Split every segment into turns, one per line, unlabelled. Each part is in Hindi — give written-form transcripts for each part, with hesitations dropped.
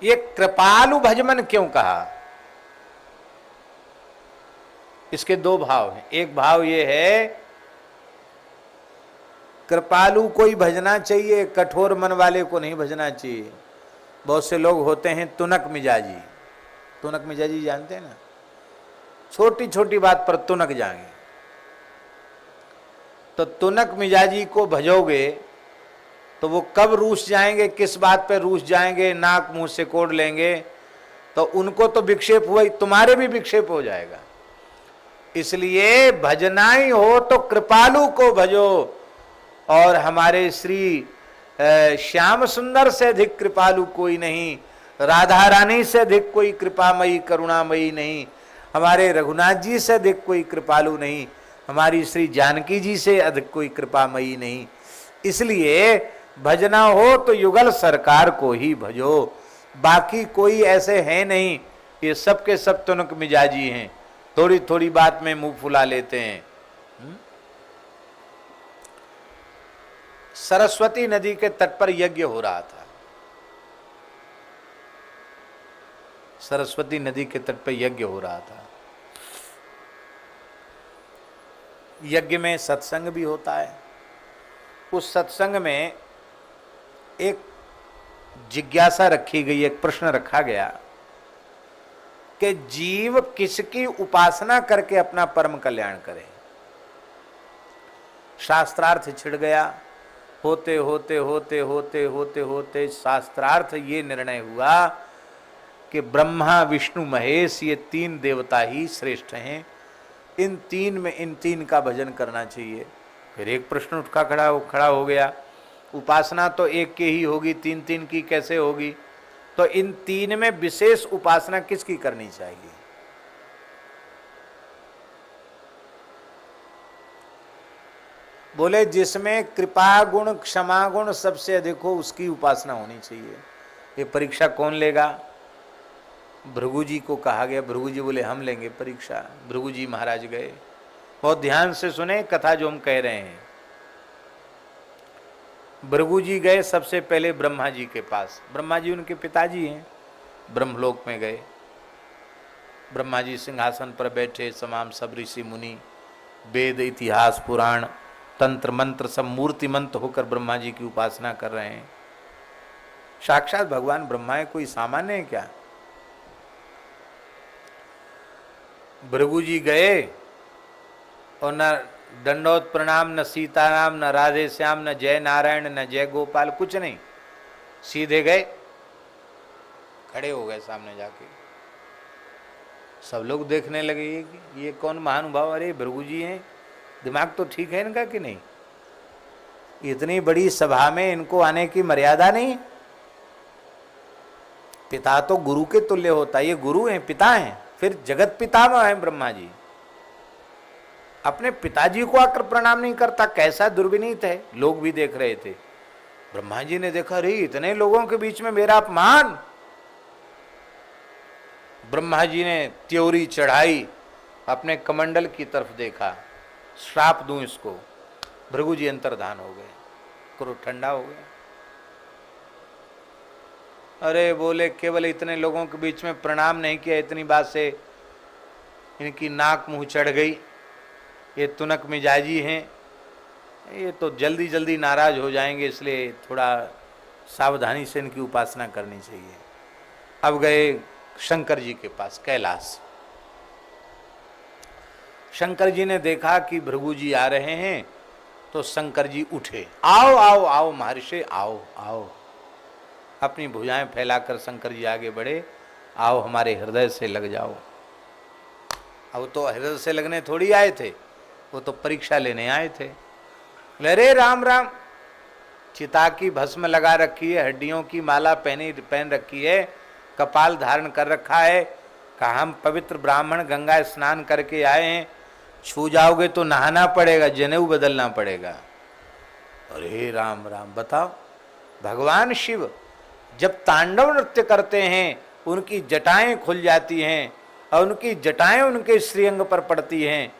ये कृपालु भजमन क्यों कहा? इसके दो भाव हैं। एक भाव ये है, कृपालु को ही भजना चाहिए, कठोर मन वाले को नहीं भजना चाहिए। बहुत से लोग होते हैं तुनक मिजाजी। तुनक मिजाजी जानते हैं ना, छोटी छोटी बात पर तुनक जाएंगे। तो तुनक मिजाजी को भजोगे तो वो कब रूस जाएंगे, किस बात पे रूस जाएंगे, नाक मुंह से कोड़ लेंगे, तो उनको तो विक्षेप हुआ ही, तुम्हारे भी विक्षेप हो जाएगा। इसलिए भजना ही हो तो कृपालु को भजो। और हमारे श्री श्याम सुंदर से अधिक कृपालु कोई नहीं, राधा रानी से अधिक कोई कृपामयी करुणामयी नहीं, हमारे रघुनाथ जी से अधिक कोई कृपालु नहीं, हमारी श्री जानकी जी से अधिक कोई कृपामयी नहीं। इसलिए भजना हो तो युगल सरकार को ही भजो। बाकी कोई ऐसे हैं नहीं, ये सब के सब तुनक मिजाजी हैं, थोड़ी थोड़ी बात में मुंह फुला लेते हैं। सरस्वती नदी के तट पर यज्ञ हो रहा था। सरस्वती नदी के तट पर यज्ञ हो रहा था। यज्ञ में सत्संग भी होता है। उस सत्संग में एक जिज्ञासा रखी गई, एक प्रश्न रखा गया कि जीव किसकी उपासना करके अपना परम कल्याण करे। शास्त्रार्थ छिड़ गया। होते होते होते होते होते होते शास्त्रार्थ ये निर्णय हुआ कि ब्रह्मा विष्णु महेश ये तीन देवता ही श्रेष्ठ हैं, इन तीन का भजन करना चाहिए। फिर एक प्रश्न उठा खड़ा हो गया, उपासना तो एक की ही होगी, तीन तीन की कैसे होगी? तो इन तीन में विशेष उपासना किसकी करनी चाहिए? बोले जिसमें कृपा गुण क्षमा गुण सबसे अधिक हो उसकी उपासना होनी चाहिए। ये परीक्षा कौन लेगा? भृगु जी को कहा गया। भृगु जी बोले हम लेंगे परीक्षा। भृगु जी महाराज गए। बहुत ध्यान से सुने कथा जो हम कह रहे हैं। भृगु जी गए सबसे पहले ब्रह्मा जी के पास। ब्रह्मा जी उनके पिताजी हैं। ब्रह्मलोक में गए। ब्रह्मा जी सिंहासन पर बैठे, तमाम सब ऋषि मुनि वेद इतिहास पुराण तंत्र मंत्र सब मूर्तिमंत होकर ब्रह्मा जी की उपासना कर रहे हैं। साक्षात भगवान ब्रह्मा है, कोई सामान्य है क्या? भृगु जी गए और न दंडोत प्रणाम, न सीताराम, न राधे श्याम, न जय नारायण, न जय गोपाल, कुछ नहीं। सीधे गए, खड़े हो गए सामने जाके। सब लोग देखने लगे ये कौन महानुभाव? अरे भृगु जी हैं, दिमाग तो ठीक है इनका कि नहीं? इतनी बड़ी सभा में इनको आने की मर्यादा नहीं। पिता तो गुरु के तुल्य होता है, ये गुरु हैं, पिता हैं, फिर जगत पितामह हैं ब्रह्मा जी। अपने पिताजी को आकर प्रणाम नहीं करता, कैसा दुर्विनीत है। लोग भी देख रहे थे। ब्रह्मा जी ने देखा, अरे इतने लोगों के बीच में मेरा अपमान। ब्रह्मा जी ने त्योरी चढ़ाई, अपने कमंडल की तरफ देखा, श्राप दूं इसको। भृगु जी अंतर्धान हो गए, क्रोध ठंडा हो गया। अरे बोले केवल इतने लोगों के बीच में प्रणाम नहीं किया, इतनी बात से इनकी नाक मुंह चढ़ गई। ये तुनक मिजाजी हैं, ये तो जल्दी जल्दी नाराज हो जाएंगे, इसलिए थोड़ा सावधानी से इनकी उपासना करनी चाहिए। अब गए शंकर जी के पास, कैलाश। शंकर जी ने देखा कि भृगु जी आ रहे हैं, तो शंकर जी उठे। आओ आओ आओ महर्षि, आओ आओ। अपनी भुजाएं फैलाकर शंकर जी आगे बढ़े। आओ हमारे हृदय से लग जाओ। अब तो हृदय से लगने थोड़ी आए थे, वो तो परीक्षा लेने आए थे। अरे राम राम, चिता की भस्म लगा रखी है, हड्डियों की माला पहन रखी है, कपाल धारण कर रखा है, कहा हम पवित्र ब्राह्मण गंगा स्नान करके आए हैं, छू जाओगे तो नहाना पड़ेगा, जनेऊ बदलना पड़ेगा। अरे राम राम, बताओ भगवान शिव जब तांडव नृत्य करते हैं उनकी जटाएं खुल जाती हैं और उनकी जटाएं उनके श्रीअंग पर पड़ती हैं,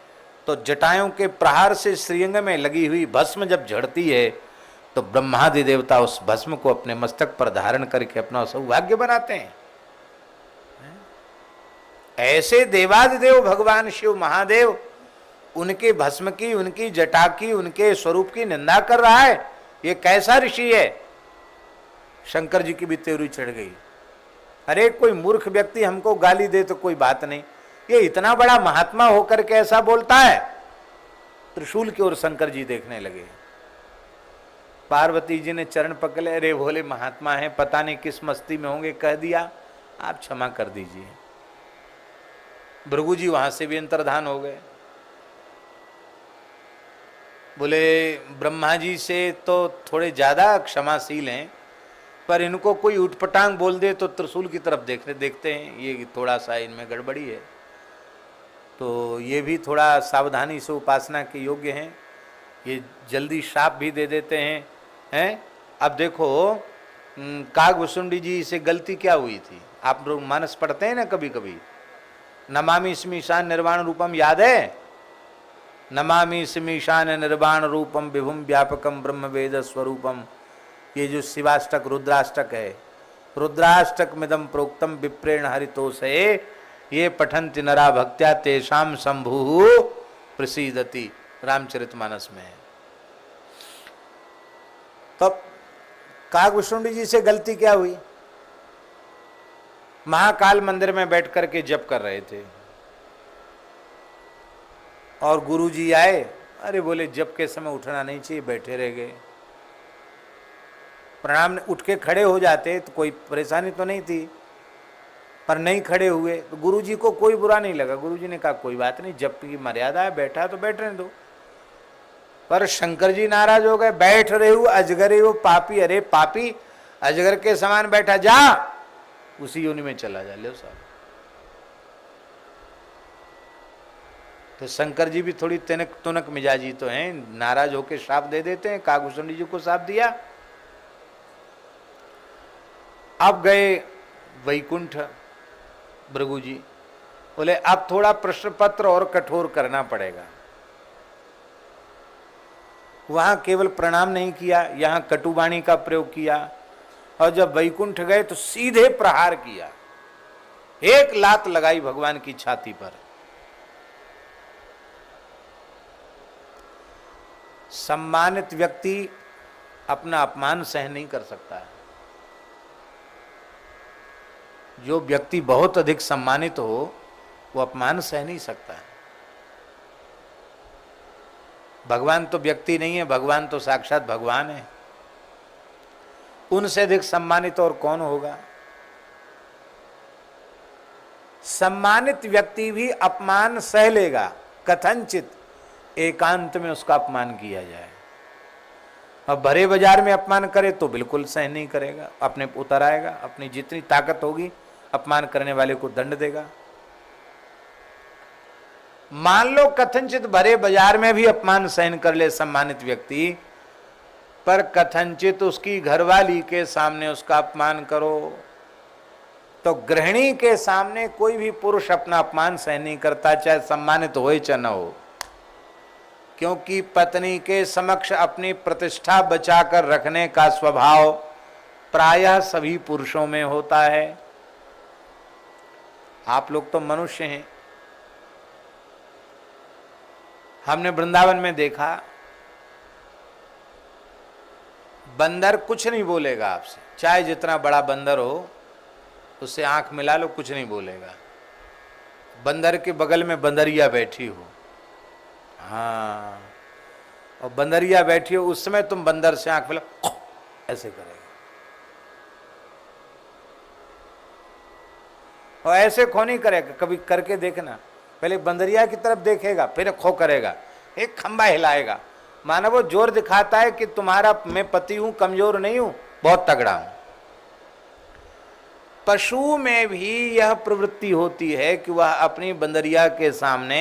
तो जटाओं के प्रहार से श्रीअंग में लगी हुई भस्म जब झड़ती है तो ब्रह्मादि देवता उस भस्म को अपने मस्तक पर धारण करके अपना सौभाग्य बनाते हैं। ऐसे देवादिदेव भगवान शिव महादेव उनके भस्म की, उनकी जटा की, उनके स्वरूप की निंदा कर रहा है, ये कैसा ऋषि है। शंकर जी की भी त्योरी चढ़ गई। अरे कोई मूर्ख व्यक्ति हमको गाली दे तो कोई बात नहीं, ये इतना बड़ा महात्मा होकर के ऐसा बोलता है। त्रिशूल की ओर शंकर जी देखने लगे। पार्वती जी ने चरण पकड़े, अरे भोले महात्मा हैं, पता नहीं किस मस्ती में होंगे, कह दिया, आप क्षमा कर दीजिए। भृगु जी वहां से भी अंतर्धान हो गए। बोले ब्रह्मा जी से तो थोड़े ज्यादा क्षमाशील हैं, पर इनको कोई उठपटांग बोल दे तो त्रिशूल की तरफ देखते हैं, ये थोड़ा सा इनमें गड़बड़ी है, तो ये भी थोड़ा सावधानी से उपासना के योग्य हैं, ये जल्दी शाप भी दे देते हैं। अब देखो कागभुसुंडी जी से गलती क्या हुई थी, आप लोग मानस पढ़ते हैं ना कभी कभी, नमामि स्मीशान निर्वाण रूपम, याद है? नमामि स्मीशान निर्वाण रूपम विभुम व्यापकम ब्रह्म वेद स्वरूपम। ये जो शिवाष्टक रुद्राष्टक है, रुद्राष्टक मिदम प्रोक्तम विप्रेण हरितोषे, ये पठन्ति नरा भक्त्या तेषाम शंभु प्रसीदति, रामचरितमानस में है। तब कागभुसुंडी जी से गलती क्या हुई, महाकाल मंदिर में बैठ करके जप कर रहे थे और गुरुजी आए, अरे बोले जप के समय उठना नहीं चाहिए, बैठे रह गए। प्रणाम उठ के खड़े हो जाते तो कोई परेशानी तो नहीं थी, पर नहीं खड़े हुए तो गुरुजी को कोई बुरा नहीं लगा। गुरुजी ने कहा कोई बात नहीं, जप की मर्यादा है, बैठा तो बैठने दो। पर शंकर जी नाराज हो गए, बैठ रहे हो अजगर हो पापी, अरे पापी अजगर के समान बैठा, जा उसी योनि में चला जा, ले साहब। तो शंकर जी भी थोड़ी तनक तुनक मिजाजी तो हैं, नाराज होकर श्राप दे देते हैं। कागभुसुंडी जी को श्राप दिया। अब गए वैकुंठ भृगु जी, बोले अब थोड़ा प्रश्न पत्र और कठोर करना पड़ेगा। वहां केवल प्रणाम नहीं किया, यहां कटुवाणी का प्रयोग किया, और जब वैकुंठ गए तो सीधे प्रहार किया, एक लात लगाई भगवान की छाती पर। सम्मानित व्यक्ति अपना अपमान सहन नहीं कर सकता है। जो व्यक्ति बहुत अधिक सम्मानित हो वो अपमान सह नहीं सकता है। भगवान तो व्यक्ति नहीं है, भगवान तो साक्षात भगवान है, उनसे अधिक सम्मानित और कौन होगा। सम्मानित व्यक्ति भी अपमान सह लेगा, कथनचित एकांत में उसका अपमान किया जाए। अब भरे बाजार में अपमान करे तो बिल्कुल सहन नहीं करेगा, अपने उतर आएगा, अपनी जितनी ताकत होगी अपमान करने वाले को दंड देगा। मान लो कथनचित भरे बाजार में भी अपमान सहन कर ले सम्मानित व्यक्ति, पर कथनचित उसकी घरवाली के सामने उसका अपमान करो, तो गृहिणी के सामने कोई भी पुरुष अपना अपमान सहन नहीं करता, चाहे सम्मानित हो चाहे न हो, क्योंकि पत्नी के समक्ष अपनी प्रतिष्ठा बचाकर रखने का स्वभाव प्रायः सभी पुरुषों में होता है। आप लोग तो मनुष्य हैं, हमने वृंदावन में देखा, बंदर कुछ नहीं बोलेगा आपसे, चाहे जितना बड़ा बंदर हो उससे आंख मिला लो, कुछ नहीं बोलेगा। बंदर के बगल में बंदरिया बैठी हो, हाँ, और बंदरिया बैठी हो, उस समय तुम बंदर से आंख मिला, ऐसे करेगा, और ऐसे खो नहीं करेगा। कभी करके देखना, पहले बंदरिया की तरफ देखेगा, फिर खो करेगा, एक खंबा हिलाएगा, मानो वो जोर दिखाता है कि तुम्हारा मैं पति हूं, कमजोर नहीं हूं, बहुत तगड़ा हूं। पशु में भी यह प्रवृत्ति होती है कि वह अपनी बंदरिया के सामने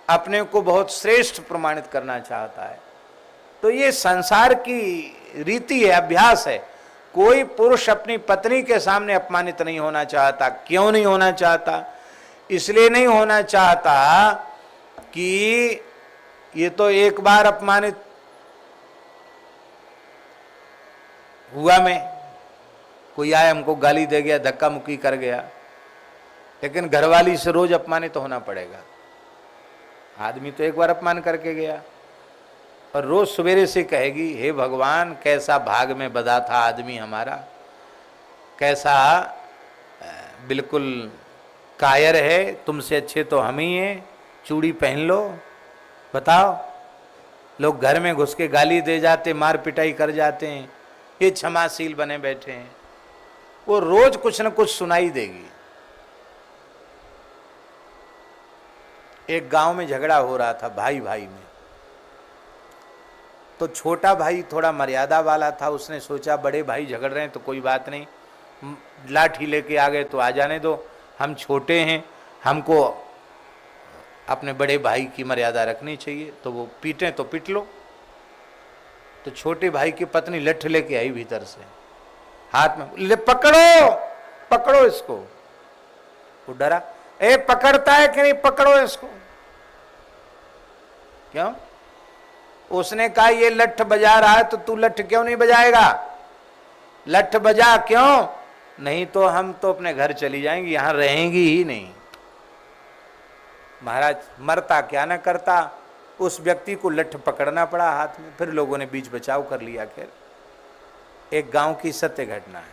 अपने को बहुत श्रेष्ठ प्रमाणित करना चाहता है। तो ये संसार की रीति है, अभ्यास है। कोई पुरुष अपनी पत्नी के सामने अपमानित नहीं होना चाहता। क्यों नहीं होना चाहता? इसलिए नहीं होना चाहता कि ये तो एक बार अपमानित हुआ में कोई आया हमको गाली दे गया, धक्का मुक्की कर गया, लेकिन घरवाली से रोज अपमानित तो होना पड़ेगा। आदमी तो एक बार अपमान करके गया और रोज सवेरे से कहेगी, हे भगवान कैसा भाग में बधा था आदमी हमारा, कैसा बिल्कुल कायर है, तुमसे अच्छे तो हम ही हैं, चूड़ी पहन लो। बताओ, लोग घर में घुस के गाली दे जाते, मार पिटाई कर जाते हैं, ये क्षमाशील बने बैठे हैं। वो रोज कुछ न कुछ सुनाई देगी। एक गांव में झगड़ा हो रहा था भाई भाई में, तो छोटा भाई थोड़ा मर्यादा वाला था, उसने सोचा बड़े भाई झगड़ रहे हैं तो कोई बात नहीं, लाठी लेके आ गए तो आ जाने दो, हम छोटे हैं, हमको अपने बड़े भाई की मर्यादा रखनी चाहिए, तो वो पीटे तो पीट लो। तो छोटे भाई की पत्नी लठ लेके आई भीतर से, हाथ में, ले पकड़ो पकड़ो इसको। वो डरा, ए पकड़ता है कि नहीं, पकड़ो इसको। क्यों? उसने कहा ये लठ बजा रहा है तो तू लठ क्यों नहीं बजाएगा, लठ बजा, क्यों? नहीं तो हम तो अपने घर चली जाएंगी, यहां रहेंगी ही नहीं। महाराज मरता क्या न करता, उस व्यक्ति को लठ पकड़ना पड़ा हाथ में, फिर लोगों ने बीच बचाव कर लिया। खैर एक गांव की सत्य घटना है।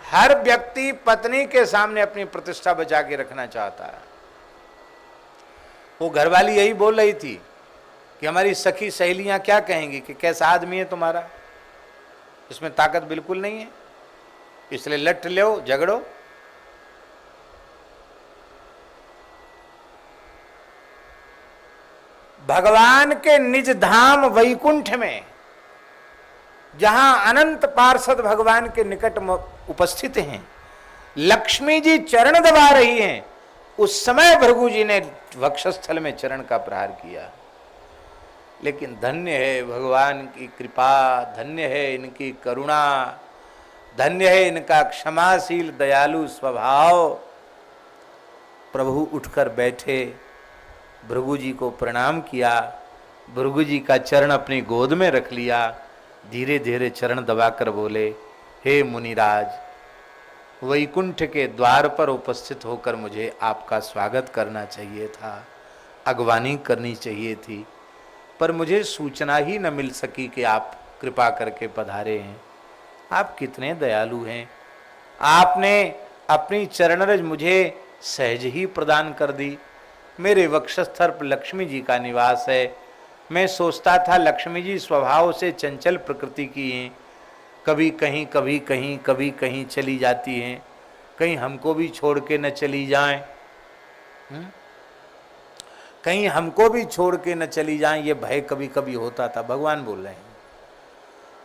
हर व्यक्ति पत्नी के सामने अपनी प्रतिष्ठा बचा के रखना चाहता है। वो घरवाली यही बोल रही थी कि हमारी सखी सहेलियां क्या कहेंगी कि कैसा आदमी है तुम्हारा, इसमें ताकत बिल्कुल नहीं है, इसलिए लठ लो झगड़ो। भगवान के निज धाम वैकुंठ में, जहां अनंत पार्षद भगवान के निकट उपस्थित हैं, लक्ष्मी जी चरण दबा रही हैं, उस समय भृगु जी ने वक्षस्थल में चरण का प्रहार किया। लेकिन धन्य है भगवान की कृपा, धन्य है इनकी करुणा, धन्य है इनका क्षमाशील दयालु स्वभाव। प्रभु उठकर बैठे, भृगु जी को प्रणाम किया, भृगु जी का चरण अपनी गोद में रख लिया, धीरे धीरे चरण दबाकर बोले, हे मुनिराज, वैकुंठ के द्वार पर उपस्थित होकर मुझे आपका स्वागत करना चाहिए था, अगवानी करनी चाहिए थी, पर मुझे सूचना ही न मिल सकी कि आप कृपा करके पधारे हैं। आप कितने दयालु हैं, आपने अपनी चरणरज मुझे सहज ही प्रदान कर दी। मेरे वक्षस्थल पर लक्ष्मी जी का निवास है। मैं सोचता था लक्ष्मी जी स्वभाव से चंचल प्रकृति की हैं, कभी कहीं कभी कहीं कभी कहीं चली जाती हैं, कहीं हमको भी छोड़ के न चली जाएं, कहीं हमको भी छोड़ के न चली जाएं, ये भय कभी कभी होता था। भगवान बोल रहे हैं,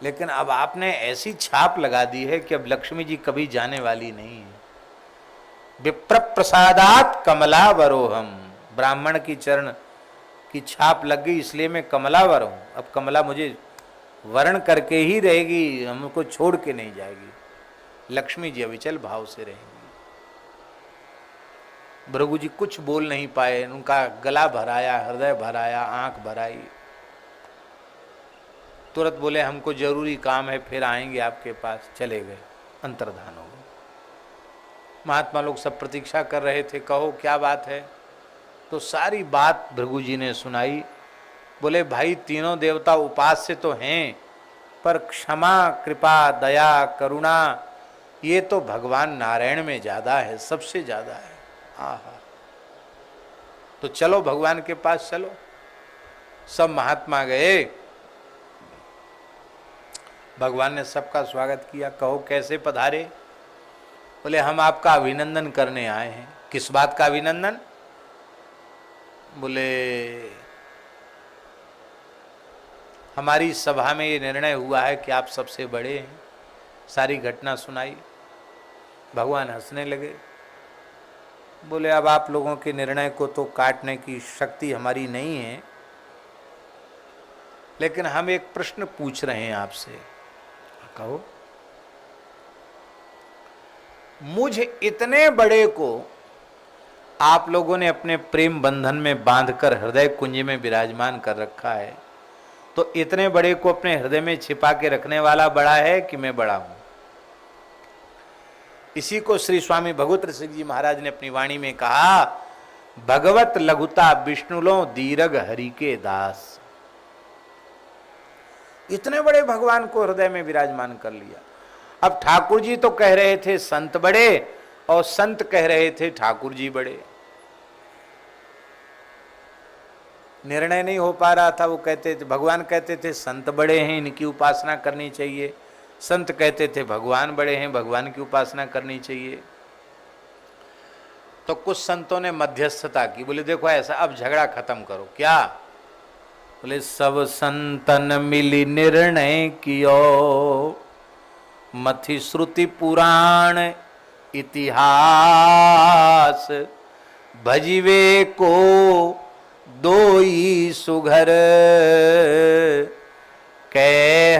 लेकिन अब आपने ऐसी छाप लगा दी है कि अब लक्ष्मी जी कभी जाने वाली नहीं है। विप्र प्रसादात कमलावरोहम, ब्राह्मण की चरण की छाप लग गई, इसलिए मैं कमलावर हूं। अब कमला मुझे वर्ण करके ही रहेगी, हमको छोड़ के नहीं जाएगी। लक्ष्मी जी अविचल भाव से रहेंगी। भृगु जी कुछ बोल नहीं पाए, उनका गला भराया, हृदय भराया, आंख भराई। तुरंत बोले हमको जरूरी काम है, फिर आएंगे आपके पास। चले गए, अंतर्धान हो गए। महात्मा लोग सब प्रतीक्षा कर रहे थे, कहो क्या बात है। तो सारी बात भृगु जी ने सुनाई। बोले भाई तीनों देवता उपास्य तो हैं, पर क्षमा कृपा दया करुणा ये तो भगवान नारायण में ज्यादा है, सबसे ज्यादा है। आहा, तो चलो भगवान के पास चलो। सब महात्मा गए, भगवान ने सबका स्वागत किया। कहो कैसे पधारे। बोले हम आपका अभिनंदन करने आए हैं। किस बात का अभिनंदन। बोले हमारी सभा में ये निर्णय हुआ है कि आप सबसे बड़े हैं। सारी घटना सुनाई। भगवान हंसने लगे। बोले अब आप लोगों के निर्णय को तो काटने की शक्ति हमारी नहीं है, लेकिन हम एक प्रश्न पूछ रहे हैं आपसे। कहो। मुझ इतने बड़े को आप लोगों ने अपने प्रेम बंधन में बांधकर हृदय कुंज में विराजमान कर रखा है। तो इतने बड़े को अपने हृदय में छिपा के रखने वाला बड़ा है कि मैं बड़ा हूं। इसी को श्री स्वामी भगवत सिंह जी महाराज ने अपनी वाणी में कहा, भगवत लघुता विष्णुलो दीर्घ हरि के दास। इतने बड़े भगवान को हृदय में विराजमान कर लिया। अब ठाकुर जी तो कह रहे थे संत बड़े, और संत कह रहे थे ठाकुर जी बड़े। निर्णय नहीं हो पा रहा था। वो कहते थे, भगवान कहते थे संत बड़े हैं, इनकी उपासना करनी चाहिए। संत कहते थे भगवान बड़े हैं, भगवान की उपासना करनी चाहिए। तो कुछ संतों ने मध्यस्थता की, बोले देखो ऐसा, अब झगड़ा खत्म करो। क्या? बोले सब संतन मिली निर्णय कियो, मथि श्रुति पुराण इतिहास, भजिवे को दोई सुघर, कै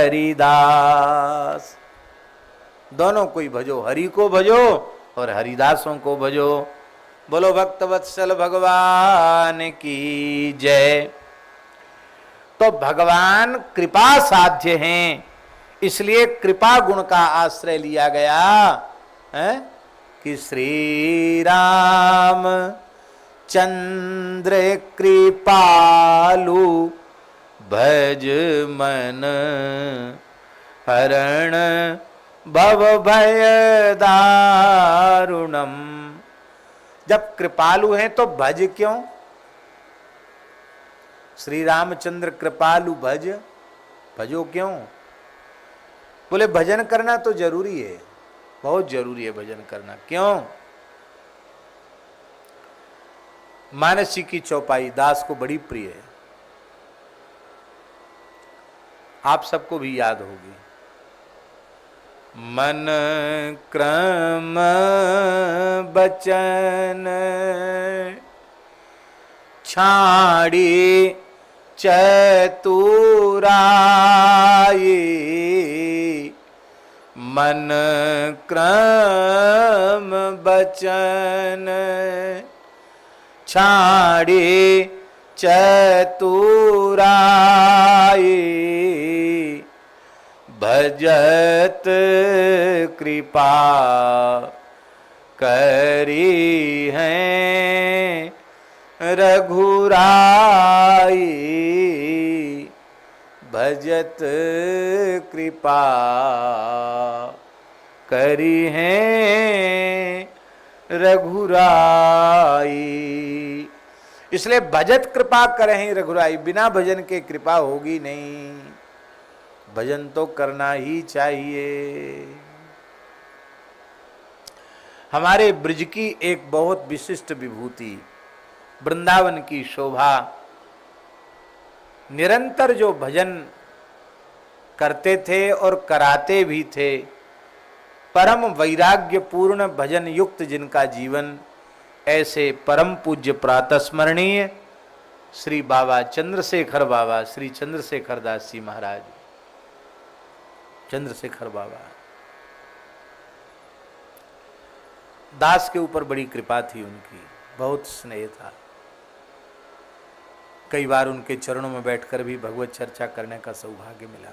हरिदास। दोनों को ही भजो, हरि को भजो और हरिदासों को भजो। बोलो भक्त वत्सल भगवान की जय। तो भगवान कृपा साध्य हैं, इसलिए कृपा गुण का आश्रय लिया गया है कि श्री राम चंद्र कृपालु, भज मन हरण भव भय दारुणम। जब कृपालु हैं तो भज क्यों? श्री रामचंद्र कृपालु भज, भजो क्यों? बोले भजन करना तो जरूरी है, बहुत जरूरी है भजन करना। क्यों? मानसी की चौपाई दास को बड़ी प्रिय है, आप सबको भी याद होगी। मन क्रम बचन छाड़ी चतुराई, मन क्रम बचन छाड़ी चतुराई, भजत कृपा करी हैं रघुराई, भजत कृपा करी हैं रघुराई। इसलिए भजत कृपा करें रघुराई, बिना भजन के कृपा होगी नहीं। भजन तो करना ही चाहिए। हमारे ब्रज की एक बहुत विशिष्ट विभूति, वृंदावन की शोभा, निरंतर जो भजन करते थे और कराते भी थे, परम वैराग्य पूर्ण भजन युक्त जिनका जीवन, ऐसे परम पूज्य प्रातस्मरणीय श्री बाबा चंद्रशेखर बाबा, श्री चंद्रशेखर दास जी महाराज, चंद्रशेखर बाबा। दास के ऊपर बड़ी कृपा थी उनकी, बहुत स्नेह था। कई बार उनके चरणों में बैठकर भी भगवत चर्चा करने का सौभाग्य मिला।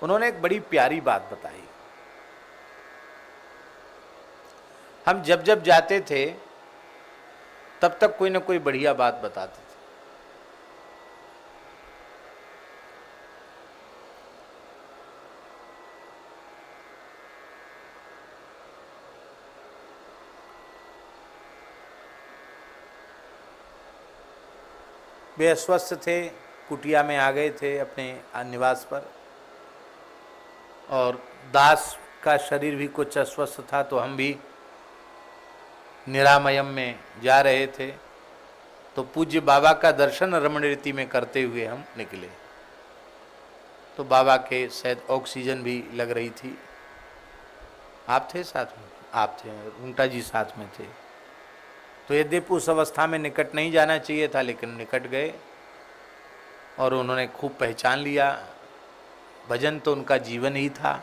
उन्होंने एक बड़ी प्यारी बात बताई। हम जब जब जाते थे तब तक कोई ना कोई बढ़िया बात बताते थे। वे अस्वस्थ थे, कुटिया में आ गए थे अपने निवास पर, और दास का शरीर भी कुछ अस्वस्थ था, तो हम भी निरामयम में जा रहे थे। तो पूज्य बाबा का दर्शन रमण रीति में करते हुए हम निकले। तो बाबा के शायद ऑक्सीजन भी लग रही थी। आप थे साथ में? आप थे, उंटा जी साथ में थे। तो यद्यपि उस अवस्था में निकट नहीं जाना चाहिए था, लेकिन निकट गए और उन्होंने खूब पहचान लिया। भजन तो उनका जीवन ही था।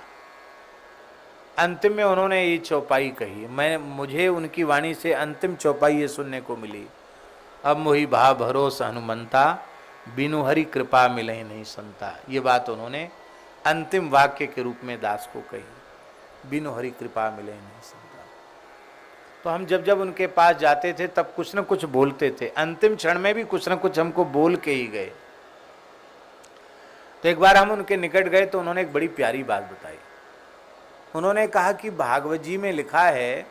अंतिम में उन्होंने ये चौपाई कही, मुझे उनकी वाणी से अंतिम चौपाई ये सुनने को मिली, अब मोहि भा भरोस हनुमंता, बिनु हरि कृपा मिले नहीं संता। ये बात उन्होंने अंतिम वाक्य के रूप में दास को कही, बिनु हरि कृपा मिले नहीं संता। तो हम जब जब उनके पास जाते थे तब कुछ न कुछ बोलते थे, अंतिम क्षण में भी कुछ न कुछ हमको बोल के ही गए। तो एक बार हम उनके निकट गए तो उन्होंने एक बड़ी प्यारी बात बताई। उन्होंने कहा कि भागवत जी में लिखा है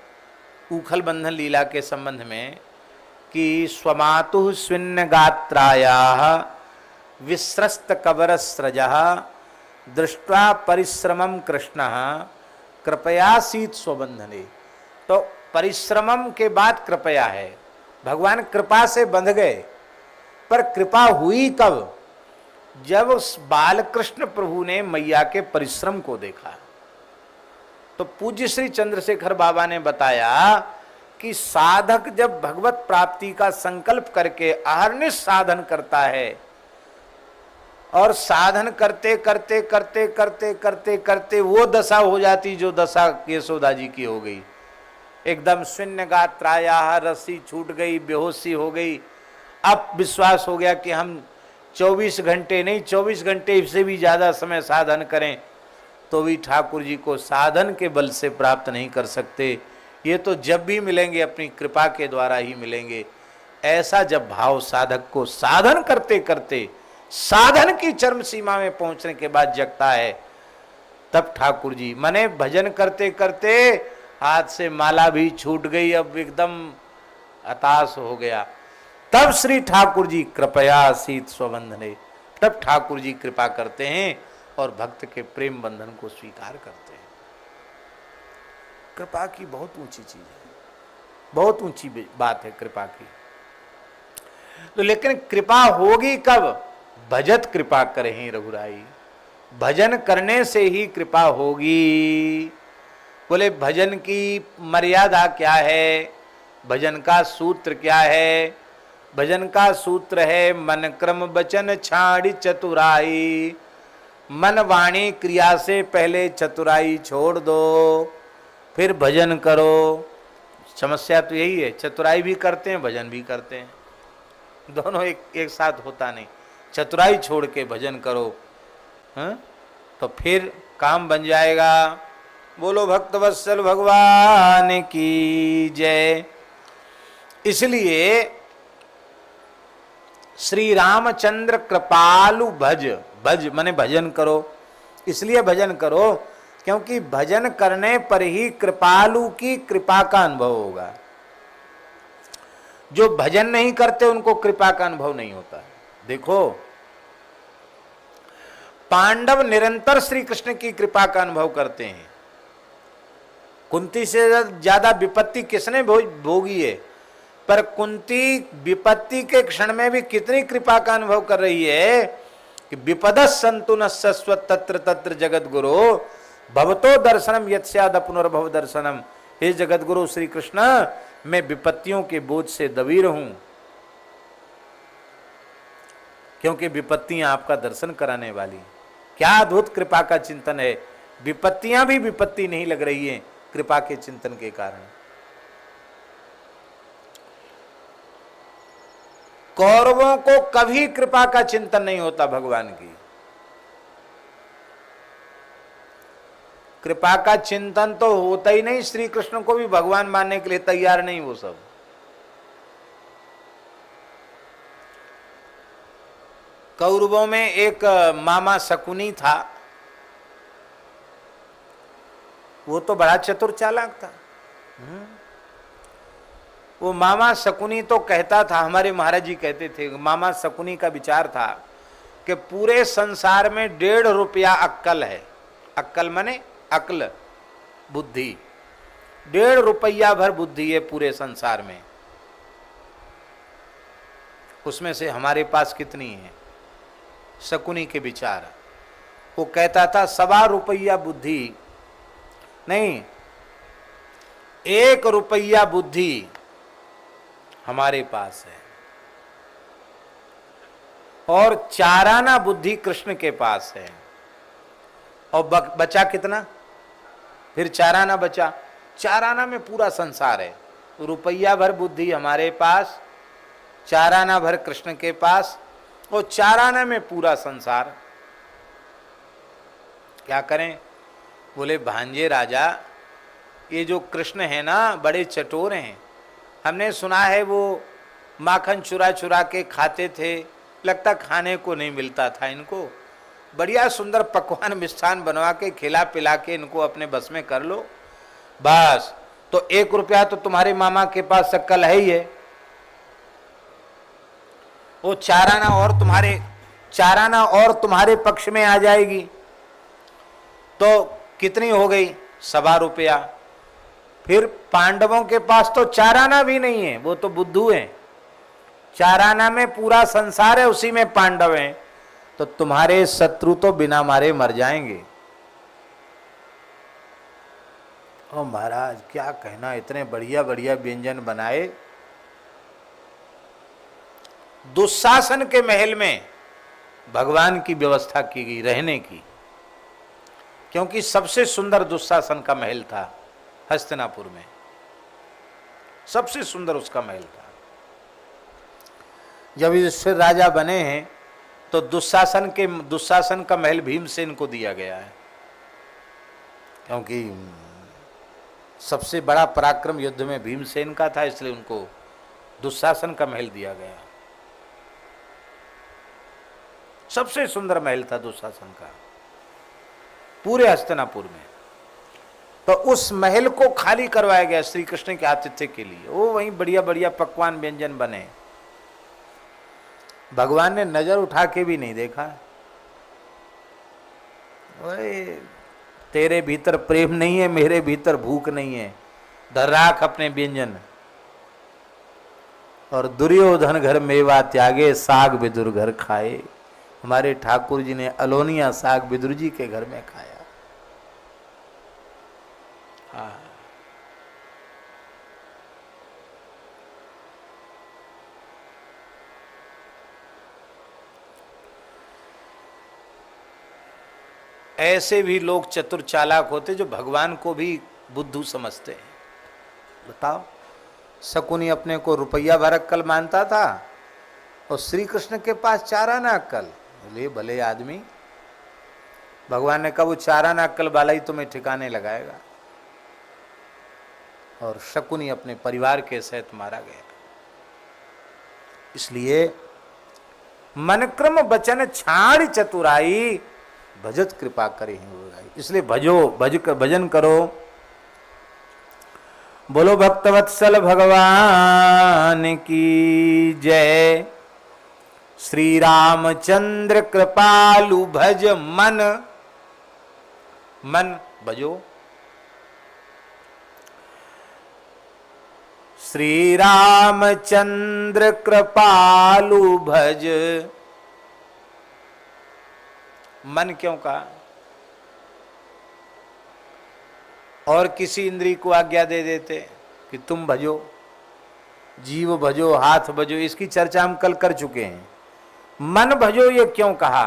ऊखल बंधन लीला के संबंध में कि स्वमातु स्विन्न गात्रायाः विस्रस्त कबरस्रजः दृष्ट्वा परिश्रमम कृष्णः कृपयासीत स्वबंधने। तो परिश्रमम के बाद कृपया है, भगवान कृपा से बंध गए, पर कृपा हुई कब? जब बालकृष्ण प्रभु ने मैया के परिश्रम को देखा। तो पूज्य श्री चंद्रशेखर बाबा ने बताया कि साधक जब भगवत प्राप्ति का संकल्प करके अहर्निश साधन करता है और साधन करते करते करते करते करते करते वो दशा हो जाती जो दशा यशोदा जी की हो गई, एकदम शून्य गात्राया, रस्सी छूट गई, बेहोशी हो गई। अब विश्वास हो गया कि हम 24 घंटे नहीं 24 घंटे से भी ज्यादा समय साधन करें तो भी ठाकुर जी को साधन के बल से प्राप्त नहीं कर सकते, ये तो जब भी मिलेंगे अपनी कृपा के द्वारा ही मिलेंगे। ऐसा जब भाव साधक को साधन करते करते साधन की चरम सीमा में पहुंचने के बाद जगता है, तब ठाकुर जी मने भजन करते करते हाथ से माला भी छूट गई, अब एकदम हताश हो गया। तब श्री ठाकुर जी कृपया शीत स्वबंधने, तब ठाकुर जी कृपा करते हैं और भक्त के प्रेम बंधन को स्वीकार करते हैं। कृपा की बहुत ऊंची चीज है, बहुत ऊंची बात है कृपा की। तो लेकिन कृपा होगी कब? भजत कृपा करें रघुराई, भजन करने से ही कृपा होगी। बोले भजन की मर्यादा क्या है, भजन का सूत्र क्या है? भजन का सूत्र है मन क्रम वचन छाड़ी चतुराई, मन वाणी क्रिया से पहले चतुराई छोड़ दो फिर भजन करो। समस्या तो यही है, चतुराई भी करते हैं भजन भी करते हैं, दोनों एक साथ होता नहीं। चतुराई छोड़ के भजन करो, हाँ? तो फिर काम बन जाएगा। बोलो भक्तवत्सल भगवान की जय। इसलिए श्री रामचंद्र कृपालु भज, भज माने भजन करो। इसलिए भजन करो क्योंकि भजन करने पर ही कृपालु की कृपा का अनुभव होगा। जो भजन नहीं करते उनको कृपा का अनुभव नहीं होता। देखो पांडव निरंतर श्री कृष्ण की कृपा का अनुभव करते हैं। कुंती से ज्यादा विपत्ति किसने भोगी है, पर कुंती विपत्ति के क्षण में भी कितनी कृपा का अनुभव कर रही है कि विपदस संतु न सस्वत तत्र तत्र जगत गुरु भवतो दर्शनम यत्स्याद पुनर्भव दर्शनम। हे जगत गुरु श्री कृष्ण, मैं विपत्तियों के बोझ से दबीर हूं, क्योंकि विपत्तियां आपका दर्शन कराने वाली। क्या अद्भुत कृपा का चिंतन है। विपत्तियां भी विपत्ति नहीं लग रही हैं कृपा के चिंतन के कारण। कौरवों को कभी कृपा का चिंतन नहीं होता भगवान की। कृपा का चिंतन तो होता ही नहीं, श्री कृष्ण को भी भगवान मानने के लिए तैयार नहीं वो सब। कौरवों में एक मामा शकुनी था, वो तो बड़ा चतुर चालाक था। वो मामा शकुनी तो कहता था, हमारे महाराज जी कहते थे, मामा शकुनी का विचार था कि पूरे संसार में 1.5 रुपया अक्कल है। अक्कल माने अक्ल, बुद्धि। 1.5 रुपया भर बुद्धि है पूरे संसार में, उसमें से हमारे पास कितनी है? शकुनी के विचार। वो कहता था 1.25 रुपया बुद्धि नहीं, 1 रुपया बुद्धि हमारे पास है और 4 आना बुद्धि कृष्ण के पास है। और बचा कितना? फिर 4 आना बचा, 4 आना में पूरा संसार है। रुपया भर बुद्धि हमारे पास, 4 आना भर कृष्ण के पास, और 4 आना में पूरा संसार। क्या करें? बोले भांजे राजा, ये जो कृष्ण है ना बड़े चटोर हैं। हमने सुना है वो माखन चुरा चुरा के खाते थे, लगता खाने को नहीं मिलता था इनको। बढ़िया सुंदर पकवान मिष्ठान बनवा के खिला पिला के इनको अपने बस में कर लो बस। तो 1 रुपया तो तुम्हारे मामा के पास शक्ल है ही है, वो 4 आना और तुम्हारे पक्ष में आ जाएगी। तो कितनी हो गई? 1.25 रुपया। फिर पांडवों के पास तो 4 आना भी नहीं है, वो तो बुद्धू हैं। 4 आना में पूरा संसार है, उसी में पांडव हैं। तो तुम्हारे शत्रु तो बिना मारे मर जाएंगे। ओ महाराज क्या कहना, इतने बढ़िया बढ़िया व्यंजन बनाए। दुशासन के महल में भगवान की व्यवस्था की गई रहने की, क्योंकि सबसे सुंदर दुशासन का महल था हस्तिनापुर में, सबसे सुंदर उसका महल था। जब युधिष्ठिर राजा बने हैं तो दुशासन का महल भीमसेन को दिया गया है, क्योंकि सबसे बड़ा पराक्रम युद्ध में भीमसेन का था, इसलिए उनको दुशासन का महल दिया गया। सबसे सुंदर महल था दुशासन का पूरे हस्तिनापुर में। तो उस महल को खाली करवाया गया श्री कृष्ण के आतिथ्य के लिए। वो वहीं बढ़िया बढ़िया पकवान व्यंजन बने। भगवान ने नजर उठा के भी नहीं देखा। ओए तेरे भीतर प्रेम नहीं है, मेरे भीतर भूख नहीं है, धर राख अपने व्यंजन। और दुर्योधन घर मेवा त्यागे, साग विदुर घर खाए। हमारे ठाकुर जी ने अलोनिया साग विदुर जी के घर में खाया। हाँ, ऐसे भी लोग चतुर चालाक होते जो भगवान को भी बुद्धू समझते हैं। बताओ, शकुनी अपने को रुपया भर अक्कल मानता था और श्री कृष्ण के पास 4 आना अक्कल। बोले भले आदमी, भगवान ने कहा वो 4 आना अक्कल वाला ही तुम्हें ठिकाने लगाएगा। और शकुनी अपने परिवार के सहित मारा गया। इसलिए मन क्रम वचन छाड़ चतुराई, भजत कृपा करे। इसलिए भजन करो। बोलो भक्तवत्सल भगवान की जय। श्री रामचंद्र कृपालु भज मन, मन भजो। श्री रामचंद्र कृपालु भज। मन क्यों कहा? और किसी इंद्री को आज्ञा दे देते कि तुम भजो, जीव भजो, हाथ भजो, इसकी चर्चा हम कल कर चुके हैं। मन भजो ये क्यों कहा?